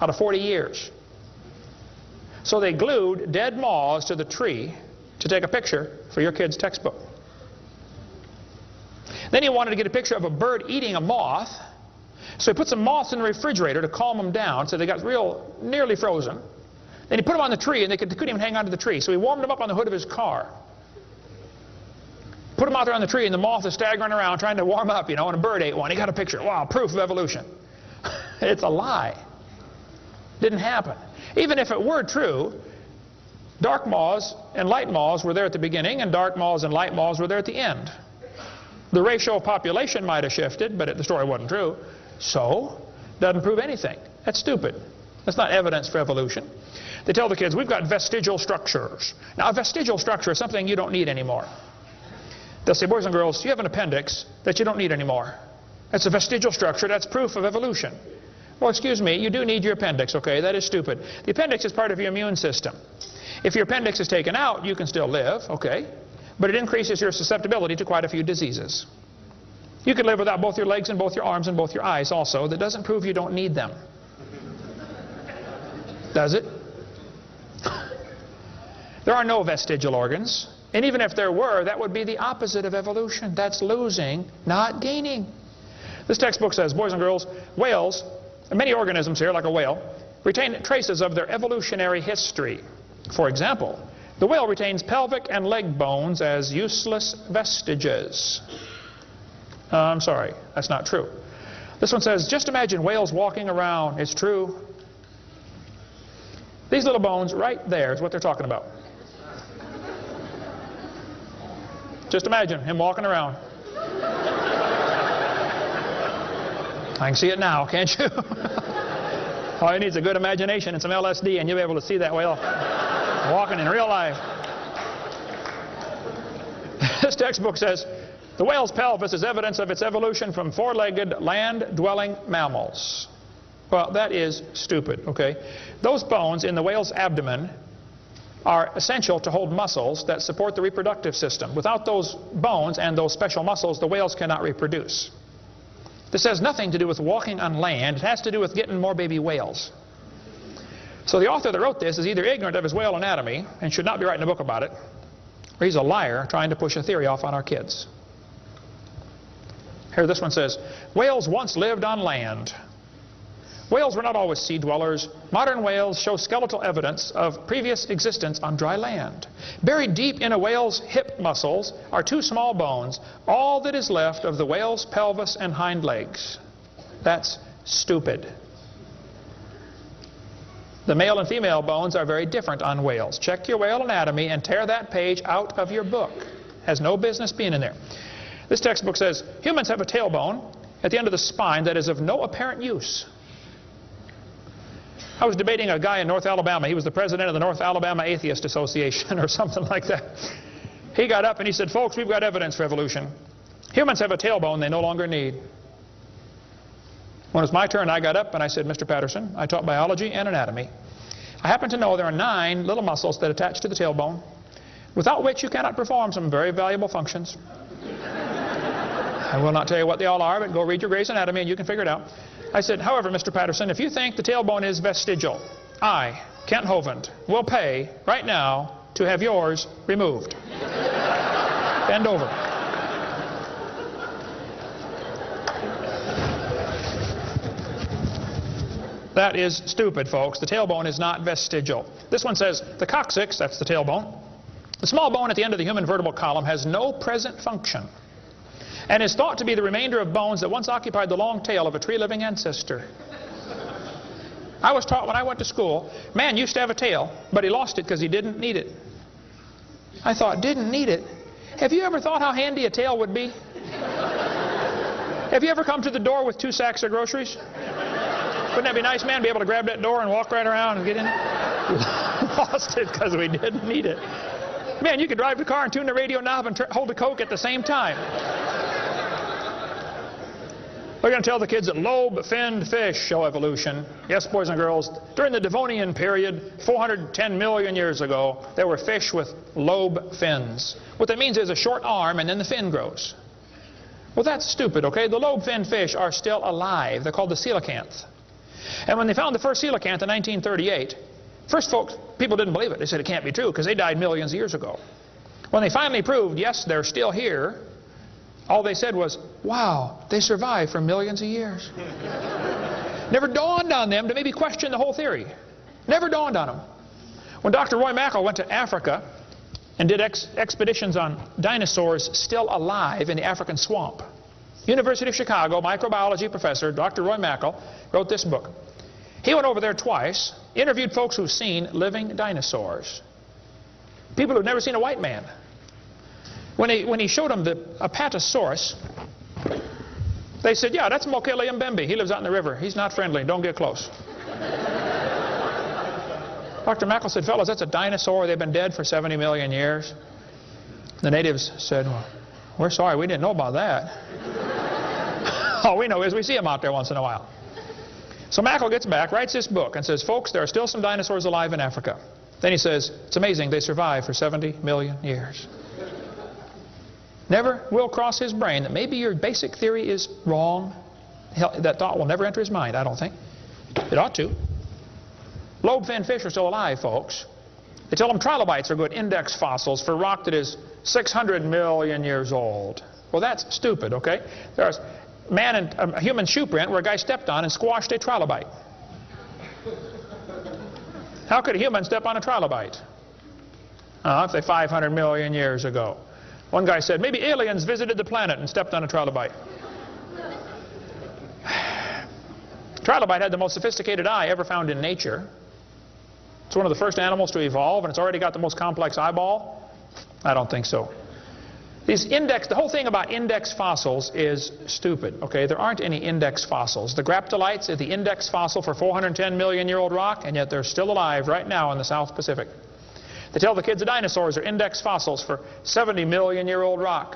out of 40 years. So they glued dead moths to the tree to take a picture for your kid's textbook. Then he wanted to get a picture of a bird eating a moth, so he put some moths in the refrigerator to calm them down so they got nearly frozen. Then he put them on the tree, and they couldn't even hang onto the tree, so he warmed them up on the hood of his car. Put them out there on the tree, and the moth is staggering around trying to warm up, and a bird ate one. He got a picture. Wow, proof of evolution. It's a lie. Didn't happen. Even if it were true, dark moths and light moths were there at the beginning, and dark moths and light moths were there at the end. The ratio of population might have shifted, but the story wasn't true. So, doesn't prove anything. That's stupid. That's not evidence for evolution. They tell the kids, we've got vestigial structures. Now, a vestigial structure is something you don't need anymore. They'll say, boys and girls, you have an appendix that you don't need anymore. That's a vestigial structure. That's proof of evolution. Well, excuse me, you do need your appendix, okay? That is stupid. The appendix is part of your immune system. If your appendix is taken out, you can still live, okay? But it increases your susceptibility to quite a few diseases. You could live without both your legs and both your arms and both your eyes also. That doesn't prove you don't need them. Does it? There are no vestigial organs. And even if there were, that would be the opposite of evolution. That's losing, not gaining. This textbook says, boys and girls, whales, and many organisms here, like a whale, retain traces of their evolutionary history. For example, the whale retains pelvic and leg bones as useless vestiges. I'm sorry, that's not true. This one says, just imagine whales walking around. It's true. These little bones right there is what they're talking about. Just imagine him walking around. I can see it now, can't you? All you need is a good imagination and some LSD, and you'll be able to see that whale walking in real life. This textbook says, the whale's pelvis is evidence of its evolution from 4-legged land-dwelling mammals. Well, that is stupid, okay? Those bones in the whale's abdomen are essential to hold muscles that support the reproductive system. Without those bones and those special muscles, the whales cannot reproduce. This has nothing to do with walking on land. It has to do with getting more baby whales. So the author that wrote this is either ignorant of his whale anatomy and should not be writing a book about it, or he's a liar trying to push a theory off on our kids. Here, this one says, whales once lived on land. Whales were not always sea dwellers. Modern whales show skeletal evidence of previous existence on dry land. Buried deep in a whale's hip muscles are 2 small bones, all that is left of the whale's pelvis and hind legs. That's stupid. The male and female bones are very different on whales. Check your whale anatomy and tear that page out of your book. Has no business being in there. This textbook says, humans have a tailbone at the end of the spine that is of no apparent use. I was debating a guy in North Alabama. He was the president of the North Alabama Atheist Association or something like that. He got up and he said, folks, we've got evidence for evolution. Humans have a tailbone they no longer need. When it was my turn, I got up and I said, Mr. Patterson, I taught biology and anatomy. I happen to know there are 9 little muscles that attach to the tailbone, without which you cannot perform some very valuable functions. I will not tell you what they all are, but go read your Gray's Anatomy and you can figure it out. I said, however, Mr. Patterson, if you think the tailbone is vestigial, I, Kent Hovind, will pay right now to have yours removed. Bend over. That is stupid, folks. The tailbone is not vestigial. This one says, the coccyx, that's the tailbone, the small bone at the end of the human vertebral column, has no present function and is thought to be the remainder of bones that once occupied the long tail of a tree-living ancestor. I was taught when I went to school, man used to have a tail, but he lost it because he didn't need it. I thought, didn't need it? Have you ever thought how handy a tail would be? Have you ever come to the door with 2 sacks of groceries? Wouldn't that be nice, man, be able to grab that door and walk right around and get in? Lost it because we didn't need it. Man, you could drive the car and tune the radio knob and hold a Coke at the same time. They're going to tell the kids that lobe-finned fish show evolution. Yes, boys and girls, during the Devonian period, 410 million years ago, there were fish with lobe fins. What that means is a short arm and then the fin grows. Well, that's stupid, okay? The lobe-finned fish are still alive. They're called the coelacanth. And when they found the first coelacanth in 1938, first folks, people didn't believe it. They said it can't be true because they died millions of years ago. When they finally proved, yes, they're still here, all they said was, wow, they survived for millions of years. Never dawned on them to maybe question the whole theory. Never dawned on them. When Dr. Roy Mackal went to Africa and did expeditions on dinosaurs still alive in the African swamp, University of Chicago microbiology professor Dr. Roy Mackal wrote this book. He went over there twice, interviewed folks who've seen living dinosaurs. People who've never seen a white man. When he showed them the Apatosaurus, they said, yeah, that's Mokele Mbembe. He lives out in the river. He's not friendly. Don't get close. Dr. Mackal said, fellas, that's a dinosaur. They've been dead for 70 million years. The natives said, well, we're sorry. We didn't know about that. All we know is we see them out there once in a while. So Mackal gets back, writes this book, and says, folks, there are still some dinosaurs alive in Africa. Then he says, it's amazing. They survived for 70 million years. Never will cross his brain that maybe your basic theory is wrong. Hell, that thought will never enter his mind, I don't think. It ought to. Lobe-finned fish are still alive, folks. They tell them trilobites are good index fossils for rock that is 600 million years old. Well, that's stupid, okay? There's a human shoe print where a guy stepped on and squashed a trilobite. How could a human step on a trilobite? If they're 500 million years ago. One guy said, maybe aliens visited the planet and stepped on a trilobite. Trilobite had the most sophisticated eye ever found in nature. It's one of the first animals to evolve, and it's already got the most complex eyeball. I don't think so. The whole thing about index fossils is stupid, okay? There aren't any index fossils. The graptolites are the index fossil for 410-million-year-old rock, and yet they're still alive right now in the South Pacific. They tell the kids the dinosaurs are index fossils for 70-million-year-old rock.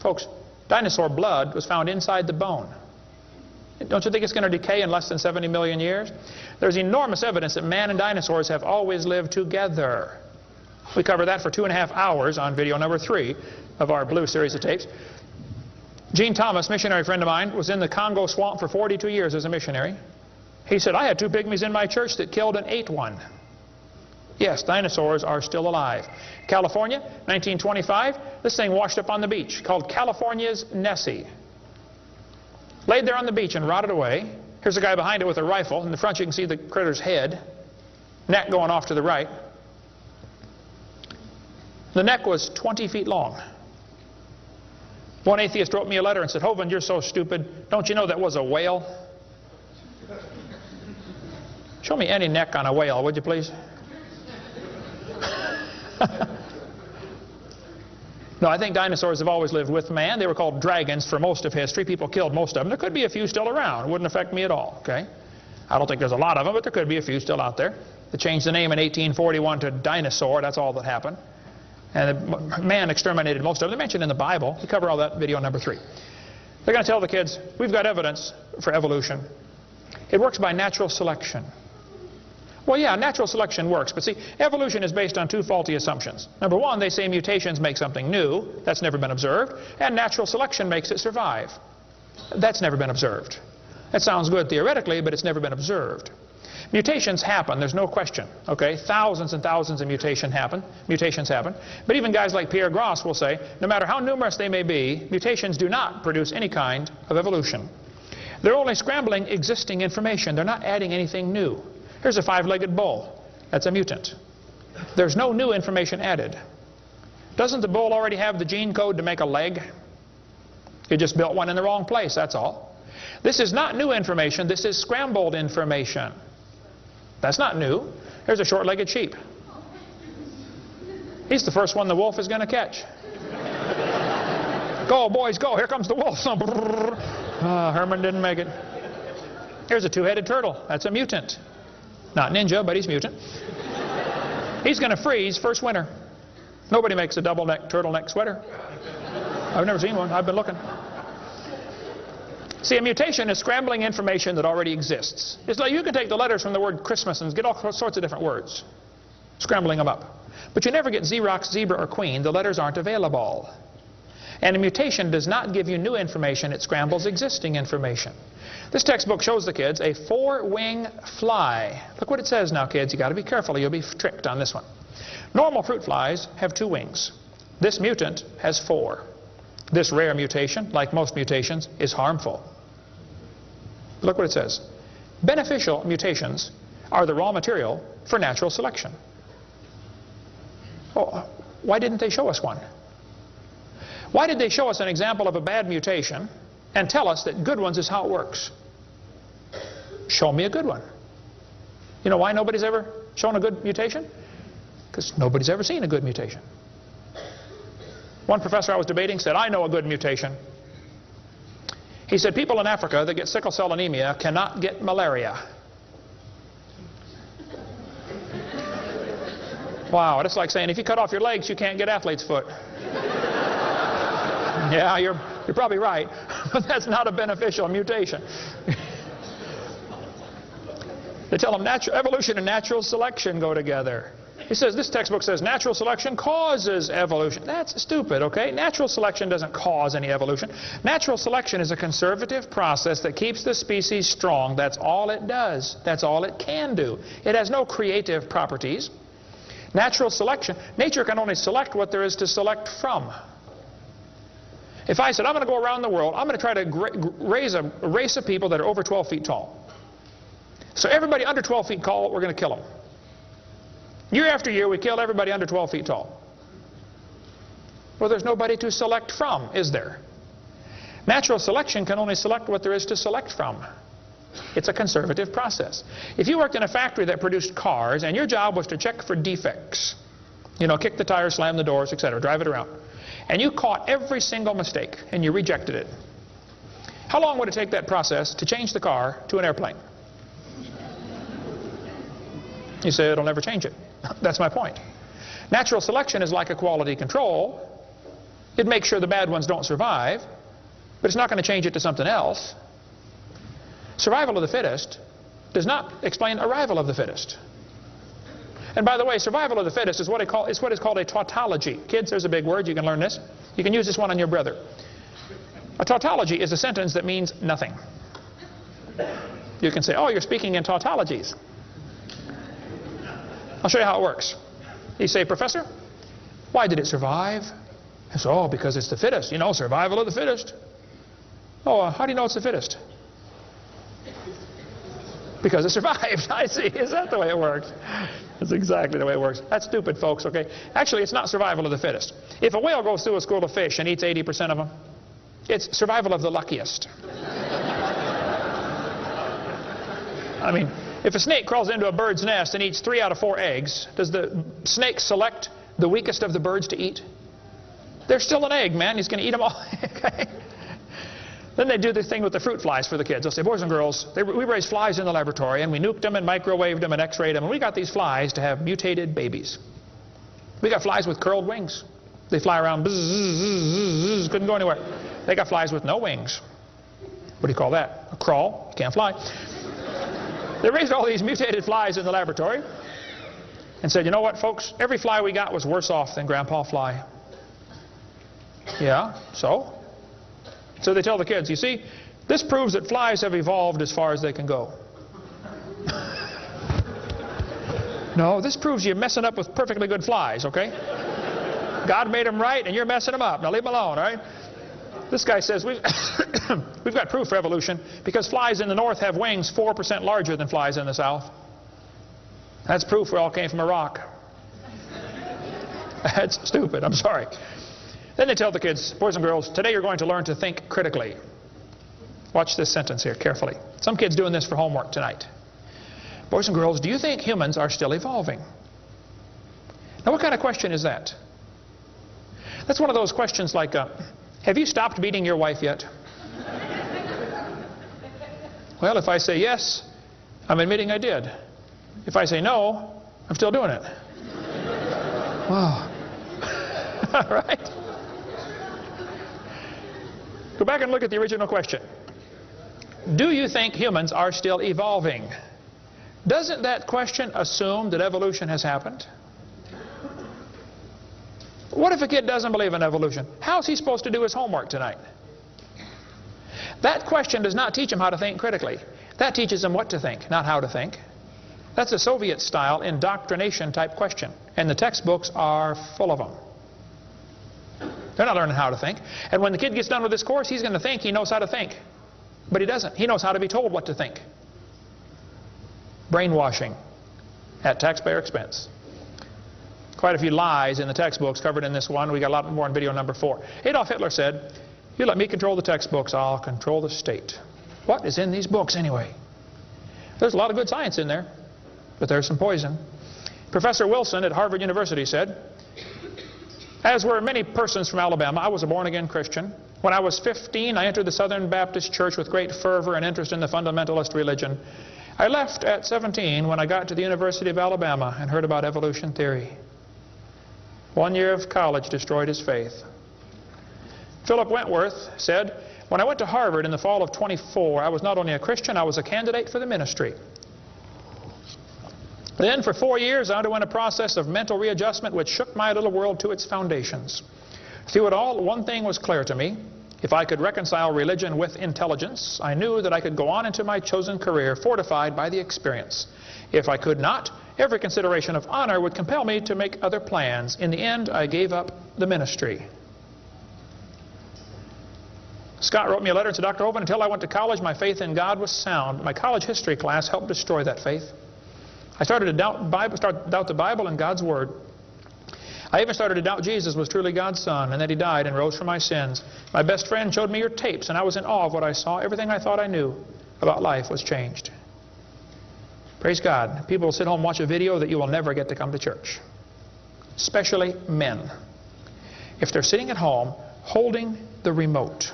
Folks, dinosaur blood was found inside the bone. Don't you think it's going to decay in less than 70 million years? There's enormous evidence that man and dinosaurs have always lived together. We covered that for 2.5 hours on video number 3 of our Blue series of tapes. Gene Thomas, missionary friend of mine, was in the Congo swamp for 42 years as a missionary. He said, I had 2 pygmies in my church that killed and ate one. Yes, dinosaurs are still alive. California, 1925, this thing washed up on the beach called California's Nessie. Laid there on the beach and rotted away. Here's a guy behind it with a rifle. In the front you can see the critter's head, neck going off to the right. The neck was 20 feet long. One atheist wrote me a letter and said, Hovind, you're so stupid. Don't you know that was a whale? Show me any neck on a whale, would you please? No, I think dinosaurs have always lived with man. They were called dragons for most of history. People killed most of them. There could be a few still around. It wouldn't affect me at all, okay? I don't think there's a lot of them, but there could be a few still out there. They changed the name in 1841 to dinosaur. That's all that happened. And man exterminated most of them. They're mentioned in the Bible. We cover all that in video number 3. They're going to tell the kids, we've got evidence for evolution. It works by natural selection. Well, yeah, natural selection works, but see, evolution is based on 2 faulty assumptions. Number 1, they say mutations make something new. That's never been observed. And natural selection makes it survive. That's never been observed. That sounds good theoretically, but it's never been observed. Mutations happen, there's no question, okay? Thousands and thousands of mutations happen. But even guys like Pierre Gross will say, no matter how numerous they may be, mutations do not produce any kind of evolution. They're only scrambling existing information. They're not adding anything new. Here's a 5-legged bull. That's a mutant. There's no new information added. Doesn't the bull already have the gene code to make a leg? You just built one in the wrong place, that's all. This is not new information. This is scrambled information. That's not new. Here's a short-legged sheep. He's the first one the wolf is going to catch. Go, boys, go. Here comes the wolf. Herman didn't make it. Here's a 2-headed turtle. That's a mutant. Not ninja, but he's mutant. He's going to freeze first winter. Nobody makes a double-neck turtleneck sweater. I've never seen one. I've been looking. See, a mutation is scrambling information that already exists. It's like you can take the letters from the word Christmas and get all sorts of different words, scrambling them up. But you never get Xerox, zebra, or queen. The letters aren't available. And a mutation does not give you new information. It scrambles existing information. This textbook shows the kids a 4-wing fly. Look what it says now, kids. You got to be careful or you'll be tricked on this one. Normal fruit flies have 2 wings. This mutant has 4. This rare mutation, like most mutations, is harmful. Look what it says. Beneficial mutations are the raw material for natural selection. Oh, why didn't they show us one? Why did they show us an example of a bad mutation and tell us that good ones is how it works? Show me a good one. You know why nobody's ever shown a good mutation? Because nobody's ever seen a good mutation. One professor I was debating said, I know a good mutation. He said, people in Africa that get sickle cell anemia cannot get malaria. Wow, that's like saying if you cut off your legs, you can't get athlete's foot. Yeah, you're probably right, but that's not a beneficial mutation. They tell them evolution and natural selection go together. He says, this textbook says natural selection causes evolution. That's stupid, okay? Natural selection doesn't cause any evolution. Natural selection is a conservative process that keeps the species strong. That's all it does. That's all it can do. It has no creative properties. Natural selection, nature can only select what there is to select from. If I said, I'm going to go around the world, I'm going to try to raise a race of people that are over 12 feet tall. So everybody under 12 feet tall, we're going to kill them. Year after year, we kill everybody under 12 feet tall. Well, there's nobody to select from, is there? Natural selection can only select what there is to select from. It's a conservative process. If you worked in a factory that produced cars and your job was to check for defects, you know, kick the tires, slam the doors, etc., drive it around, and you caught every single mistake and you rejected it, how long would it take that process to change the car to an airplane? You say it'll never change it. That's my point. Natural selection is like a quality control. It makes sure the bad ones don't survive, but it's not going to change it to something else. Survival of the fittest does not explain arrival of the fittest. And by the way, survival of the fittest is what is called a tautology. Kids, there's a big word. You can learn this. You can use this one on your brother. A tautology is a sentence that means nothing. You can say, oh, you're speaking in tautologies. I'll show you how it works. You say, Professor, why did it survive? I say, oh, because it's the fittest. You know, survival of the fittest. Oh, how do you know it's the fittest? Because it survived. I see. Is that the way it works? That's exactly the way it works. That's stupid, folks, okay? Actually, it's not survival of the fittest. If a whale goes through a school of fish and eats 80% of them, it's survival of the luckiest. I mean, if a snake crawls into a bird's nest and eats 3 out of 4 eggs, does the snake select the weakest of the birds to eat? There's still an egg, man. He's going to eat them all. Okay? Then they do this thing with the fruit flies for the kids. They'll say, boys and girls, we raised flies in the laboratory, and we nuked them and microwaved them and x-rayed them, and we got these flies to have mutated babies. We got flies with curled wings. They fly around, bzz, bzz, bzz, bzz, couldn't go anywhere. They got flies with no wings. What do you call that? A crawl. You can't fly. They raised all these mutated flies in the laboratory and said, you know what, folks? Every fly we got was worse off than Grandpa Fly. Yeah, so? So they tell the kids, you see, this proves that flies have evolved as far as they can go. No, this proves you're messing up with perfectly good flies, okay? God made them right and you're messing them up. Now leave them alone, all right? This guy says we've got proof for evolution because flies in the north have wings 4% larger than flies in the south. That's proof we all came from a rock. That's stupid, I'm sorry. Then they tell the kids, boys and girls, today you're going to learn to think critically. Watch this sentence here carefully. Some kids doing this for homework tonight. Boys and girls, do you think humans are still evolving? Now what kind of question is that? That's one of those questions like, have you stopped beating your wife yet? Well, if I say yes, I'm admitting I did. If I say no, I'm still doing it. Wow. All right. Go back and look at the original question. Do you think humans are still evolving? Doesn't that question assume that evolution has happened? What if a kid doesn't believe in evolution? How's he supposed to do his homework tonight? That question does not teach him how to think critically. That teaches him what to think, not how to think. That's a Soviet-style indoctrination type question, and the textbooks are full of them. They're not learning how to think. And when the kid gets done with this course, he's going to think he knows how to think. But he doesn't. He knows how to be told what to think. Brainwashing at taxpayer expense. Quite a few lies in the textbooks covered in this one. We got a lot more in video number 4. Adolf Hitler said, "You let me control the textbooks, I'll control the state." What is in these books anyway? There's a lot of good science in there, but there's some poison. Professor Wilson at Harvard University said, "As were many persons from Alabama, I was a born-again Christian. When I was 15, I entered the Southern Baptist Church with great fervor and interest in the fundamentalist religion. I left at 17 when I got to the University of Alabama and heard about evolution theory. 1 year of college destroyed his faith." Philip Wentworth said, "When I went to Harvard in the fall of 24, I was not only a Christian, I was a candidate for the ministry. Then for 4 years I underwent a process of mental readjustment which shook my little world to its foundations. Through it all, one thing was clear to me. If I could reconcile religion with intelligence, I knew that I could go on into my chosen career fortified by the experience. If I could not, every consideration of honor would compel me to make other plans. In the end, I gave up the ministry." Scott wrote me a letter and said, "Dr. Hovind, until I went to college, my faith in God was sound. My college history class helped destroy that faith. I started to doubt the Bible and God's Word. I even started to doubt Jesus was truly God's Son and that He died and rose for my sins. My best friend showed me your tapes and I was in awe of what I saw. Everything I thought I knew about life was changed." Praise God. People will sit home and watch a video that you will never get to come to church. Especially men. If they're sitting at home holding the remote.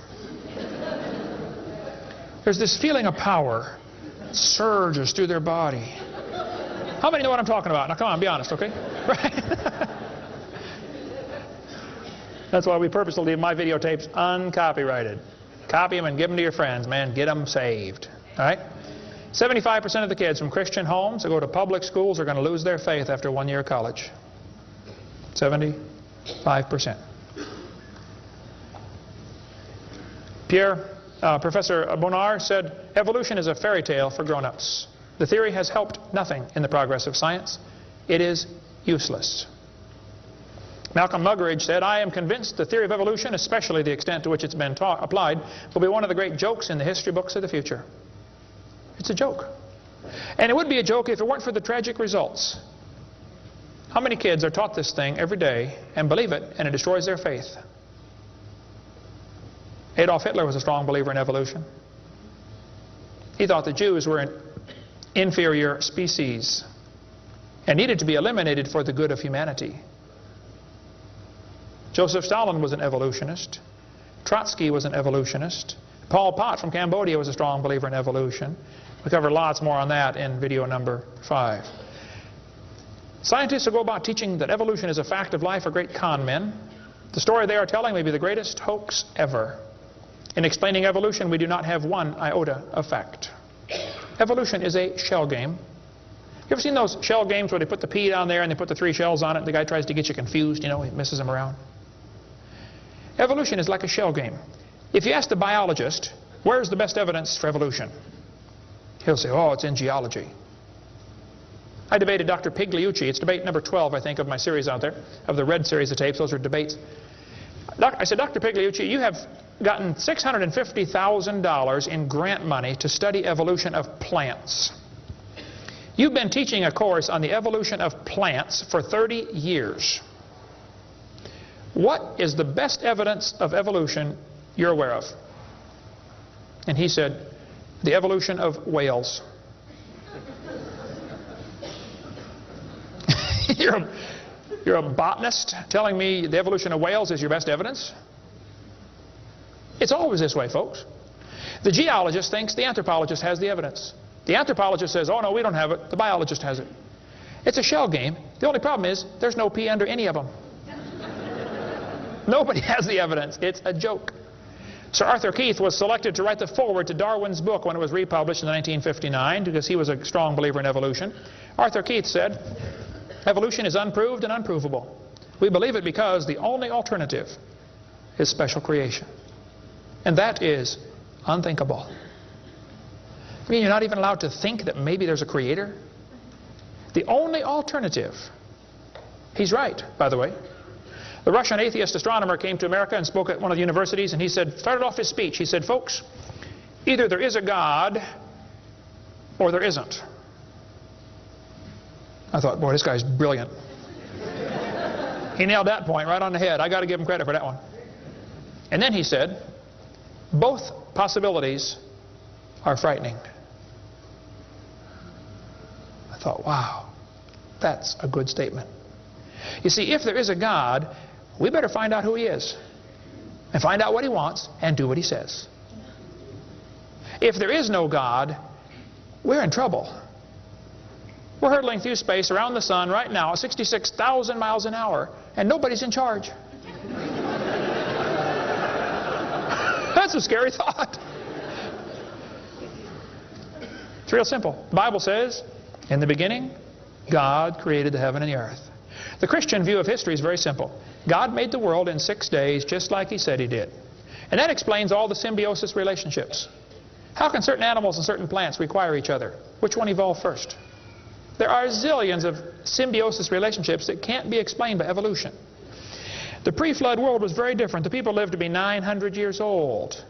There's this feeling of power that surges through their body. How many know what I'm talking about? Now come on, be honest, okay? Right? That's why we purposely leave my videotapes uncopyrighted. Copy them and give them to your friends, man. Get them saved. All right? 75% of the kids from Christian homes that go to public schools are going to lose their faith after 1 year of college. 75%. Professor Bonar said, "Evolution is a fairy tale for grown-ups. The theory has helped nothing in the progress of science. It is useless." Malcolm Muggeridge said, "I am convinced the theory of evolution, especially the extent to which it's been applied, will be one of the great jokes in the history books of the future." It's a joke. And it would be a joke if it weren't for the tragic results. How many kids are taught this thing every day and believe it, and it destroys their faith? Adolf Hitler was a strong believer in evolution. He thought the Jews were an inferior species and needed to be eliminated for the good of humanity. Joseph Stalin was an evolutionist. Trotsky was an evolutionist. Pol Pot from Cambodia was a strong believer in evolution. We cover lots more on that in video number 5. Scientists who go about teaching that evolution is a fact of life are great con men. The story they are telling may be the greatest hoax ever. In explaining evolution, we do not have one iota of fact. Evolution is a shell game. You ever seen those shell games where they put the pea down there and they put the 3 shells on it and the guy tries to get you confused, you know, he messes them around? Evolution is like a shell game. If you ask the biologist, where's the best evidence for evolution? He'll say, oh, it's in geology. I debated Dr. Pigliucci. It's debate number 12, I think, of my series out there, of the red series of tapes. Those are debates. I said, Dr. Pigliucci, you have gotten $650,000 in grant money to study evolution of plants. You've been teaching a course on the evolution of plants for 30 years. What is the best evidence of evolution you're aware of? And he said, the evolution of whales. You're a botanist telling me the evolution of whales is your best evidence? It's always this way, folks. The geologist thinks the anthropologist has the evidence. The anthropologist says, oh no, we don't have it. The biologist has it. It's a shell game. The only problem is there's no P under any of them. Nobody has the evidence. It's a joke. Sir Arthur Keith was selected to write the foreword to Darwin's book when it was republished in 1959 because he was a strong believer in evolution. Arthur Keith said, "Evolution is unproved and unprovable. We believe it because the only alternative is special creation. And that is unthinkable." I mean, you're not even allowed to think that maybe there's a creator? The only alternative. He's right, by the way. The Russian atheist astronomer came to America and spoke at one of the universities, and he started off his speech, he said, "Folks, either there is a God or there isn't." I thought, boy, this guy's brilliant. He nailed that point right on the head. I got to give him credit for that one. And then he said, "Both possibilities are frightening." I thought, wow, that's a good statement. You see, if there is a God, we better find out who he is and find out what he wants and do what he says. If there is no God, we're in trouble. We're hurtling through space around the sun right now at 66,000 miles an hour, and nobody's in charge. That's a scary thought. It's real simple. The Bible says, in the beginning, God created the heaven and the earth. The Christian view of history is very simple. God made the world in 6 days just like he said he did. And that explains all the symbiosis relationships. How can certain animals and certain plants require each other? Which one evolved first? There are zillions of symbiosis relationships that can't be explained by evolution. The pre-flood world was very different. The people lived to be 900 years old.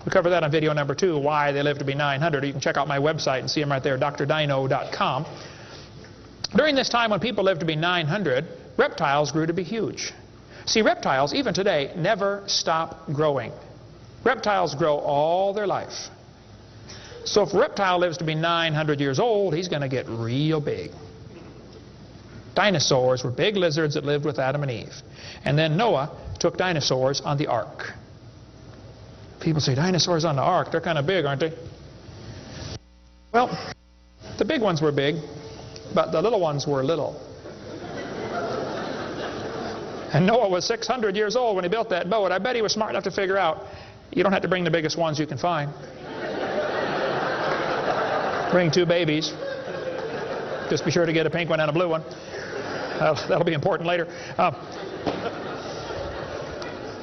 We cover that on video number 2, why they lived to be 900. You can check out my website and see them right there, drdino.com. During this time when people lived to be 900, reptiles grew to be huge. See, reptiles, even today, never stop growing. Reptiles grow all their life. So if a reptile lives to be 900 years old, he's going to get real big. Dinosaurs were big lizards that lived with Adam and Eve. And then Noah took dinosaurs on the ark. People say, dinosaurs on the ark, they're kind of big, aren't they? Well, the big ones were big, but the little ones were little. And Noah was 600 years old when he built that boat. I bet he was smart enough to figure out, you don't have to bring the biggest ones you can find. Bring 2 babies. Just be sure to get a pink one and a blue one. That'll be important later.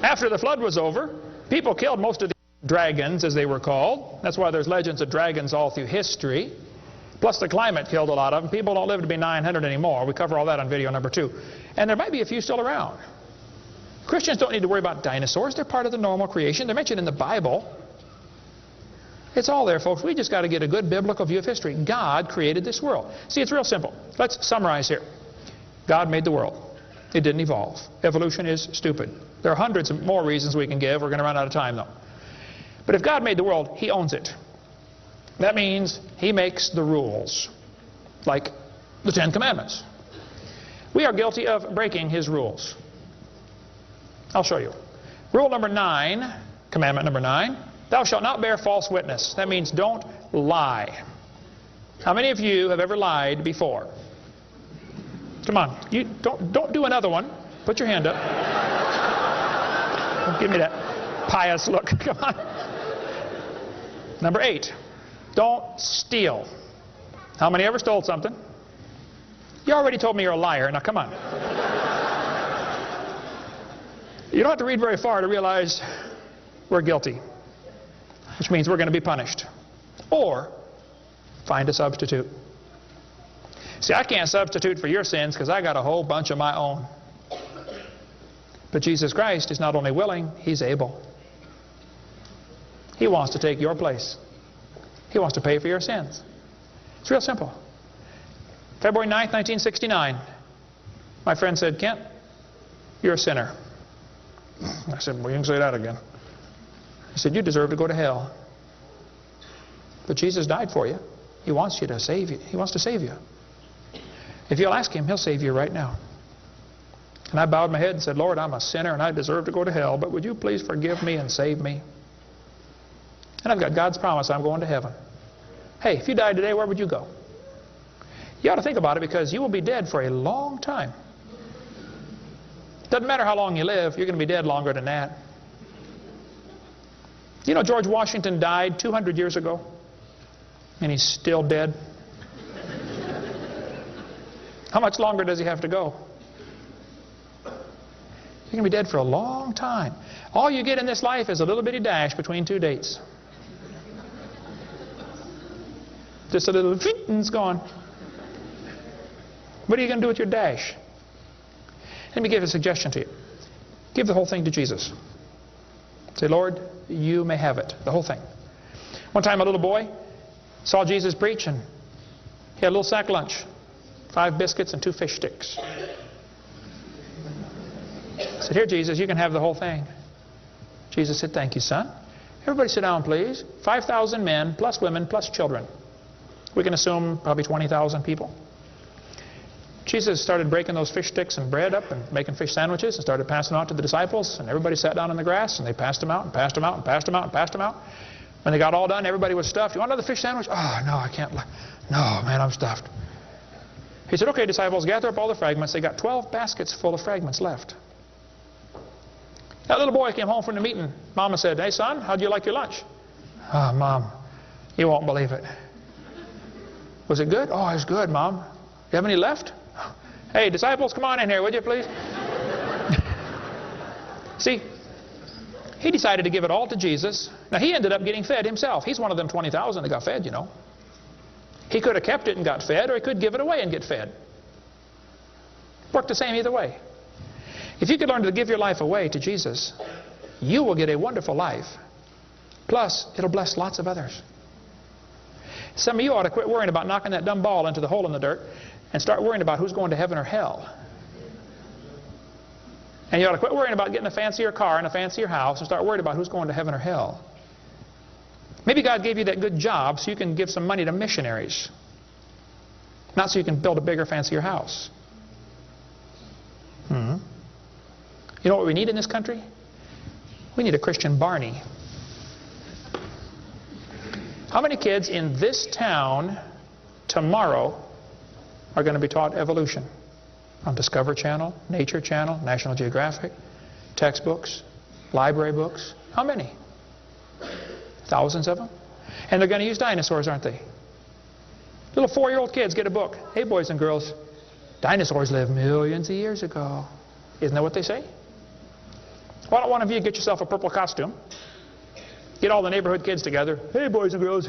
After the flood was over, people killed most of the dragons, as they were called. That's why there's legends of dragons all through history. Plus the climate killed a lot of them. People don't live to be 900 anymore. We cover all that on video number 2. And there might be a few still around. Christians don't need to worry about dinosaurs. They're part of the normal creation. They're mentioned in the Bible. It's all there, folks. We just got to get a good biblical view of history. God created this world. See, it's real simple. Let's summarize here. God made the world. It didn't evolve. Evolution is stupid. There are hundreds of more reasons we can give. We're going to run out of time, though. But if God made the world, he owns it. That means he makes the rules, like the 10 Commandments. We are guilty of breaking his rules. I'll show you. Rule number 9, commandment number 9, thou shalt not bear false witness. That means don't lie. How many of you have ever lied before? Come on, you don't do another one. Put your hand up. Don't give me that pious look. Come on. Number 8, don't steal. How many ever stole something? You already told me you're a liar. Now come on. You don't have to read very far to realize we're guilty, which means we're going to be punished. Or find a substitute. See, I can't substitute for your sins because I got a whole bunch of my own. But Jesus Christ is not only willing, he's able. He wants to take your place. He wants to pay for your sins. It's real simple. February 9th, 1969, my friend said, Kent, you're a sinner. I said, well, you can say that again. He said, you deserve to go to hell. But Jesus died for you. He wants you to save you. He wants to save you. If you'll ask him, he'll save you right now. And I bowed my head and said, Lord, I'm a sinner and I deserve to go to hell, but would you please forgive me and save me? And I've got God's promise I'm going to heaven. Hey, if you died today, where would you go? You ought to think about it because you will be dead for a long time. Doesn't matter how long you live, you're going to be dead longer than that. You know George Washington died 200 years ago, and he's still dead. How much longer does he have to go? You're going to be dead for a long time. All you get in this life is a little bitty dash between two dates. Just a little and it's gone. What are you going to do with your dash? Let me give a suggestion to you. Give the whole thing to Jesus. Say, Lord, you may have it, the whole thing. One time a little boy saw Jesus preach, and he had a little sack lunch, 5 biscuits and 2 fish sticks. He said, here, Jesus, you can have the whole thing. Jesus said, thank you, son. Everybody sit down, please. 5,000 men, plus women, plus children. We can assume probably 20,000 people. Jesus started breaking those fish sticks and bread up and making fish sandwiches and started passing them out to the disciples, and everybody sat down in the grass and they passed them out and passed them out and passed them out and passed them out. When they got all done, everybody was stuffed. You want another fish sandwich? Oh, no, I can't. No, man, I'm stuffed. He said, okay, disciples, gather up all the fragments. They got 12 baskets full of fragments left. That little boy came home from the meeting. Mama said, hey, son, how'd you like your lunch? Oh, Mom, you won't believe it. Was it good? Oh, it was good, Mom. You have any left? Hey, disciples, come on in here, would you please? See, he decided to give it all to Jesus. Now, he ended up getting fed himself. He's one of them 20,000 that got fed, you know. He could have kept it and got fed, or he could give it away and get fed. Worked the same either way. If you could learn to give your life away to Jesus, you will get a wonderful life. Plus, it'll bless lots of others. Some of you ought to quit worrying about knocking that dumb ball into the hole in the dirt and start worrying about who's going to heaven or hell. And you ought to quit worrying about getting a fancier car and a fancier house and start worrying about who's going to heaven or hell. Maybe God gave you that good job so you can give some money to missionaries, not so you can build a bigger, fancier house. You know what we need in this country? We need a Christian Barney. How many kids in this town tomorrow are going to be taught evolution on Discovery Channel, Nature Channel, National Geographic, textbooks, library books? How many? Thousands of them? And they're going to use dinosaurs, aren't they? Little 4-year-old kids get a book. Hey, boys and girls, dinosaurs lived millions of years ago. Isn't that what they say? Why don't one of you get yourself a purple costume? Get all the neighborhood kids together. Hey, boys and girls.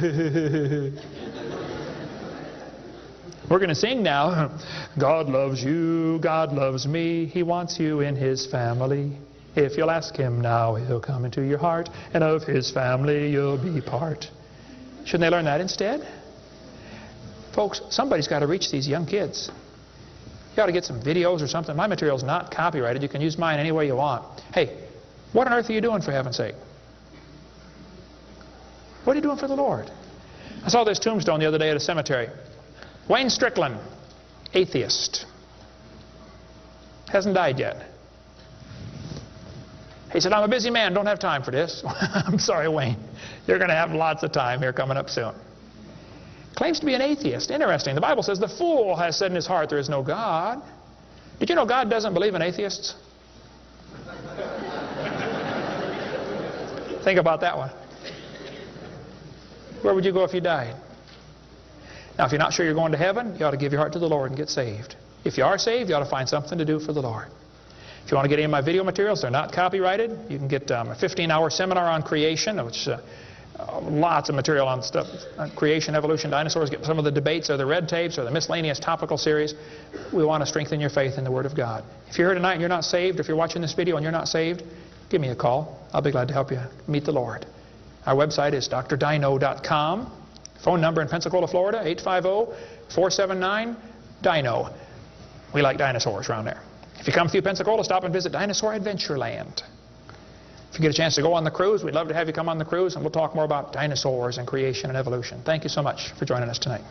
We're going to sing now. God loves you, God loves me. He wants you in His family. If you'll ask Him now, He'll come into your heart, and of His family you'll be part. Shouldn't they learn that instead? Folks, somebody's got to reach these young kids. You ought to get some videos or something. My material's not copyrighted. You can use mine any way you want. Hey, what on earth are you doing, for heaven's sake? What are you doing for the Lord? I saw this tombstone the other day at a cemetery. Wayne Strickland, atheist. Hasn't died yet. He said, I'm a busy man, don't have time for this. I'm sorry, Wayne. You're going to have lots of time here coming up soon. Claims to be an atheist. Interesting. The Bible says the fool has said in his heart there is no God. Did you know God doesn't believe in atheists? Think about that one. Where would you go if you died? Now, if you're not sure you're going to heaven, you ought to give your heart to the Lord and get saved. If you are saved, you ought to find something to do for the Lord. If you want to get any of my video materials, they're not copyrighted. You can get a 15-hour seminar on creation, which lots of material on stuff, creation, evolution, dinosaurs. Get some of the debates or the red tapes or the miscellaneous topical series. We want to strengthen your faith in the Word of God. If you're here tonight and you're not saved, or if you're watching this video and you're not saved, give me a call. I'll be glad to help you meet the Lord. Our website is drdino.com. Phone number in Pensacola, Florida, 850-479-DINO. We like dinosaurs around there. If you come through Pensacola, stop and visit Dinosaur Adventureland. If you get a chance to go on the cruise, we'd love to have you come on the cruise, and we'll talk more about dinosaurs and creation and evolution. Thank you so much for joining us tonight.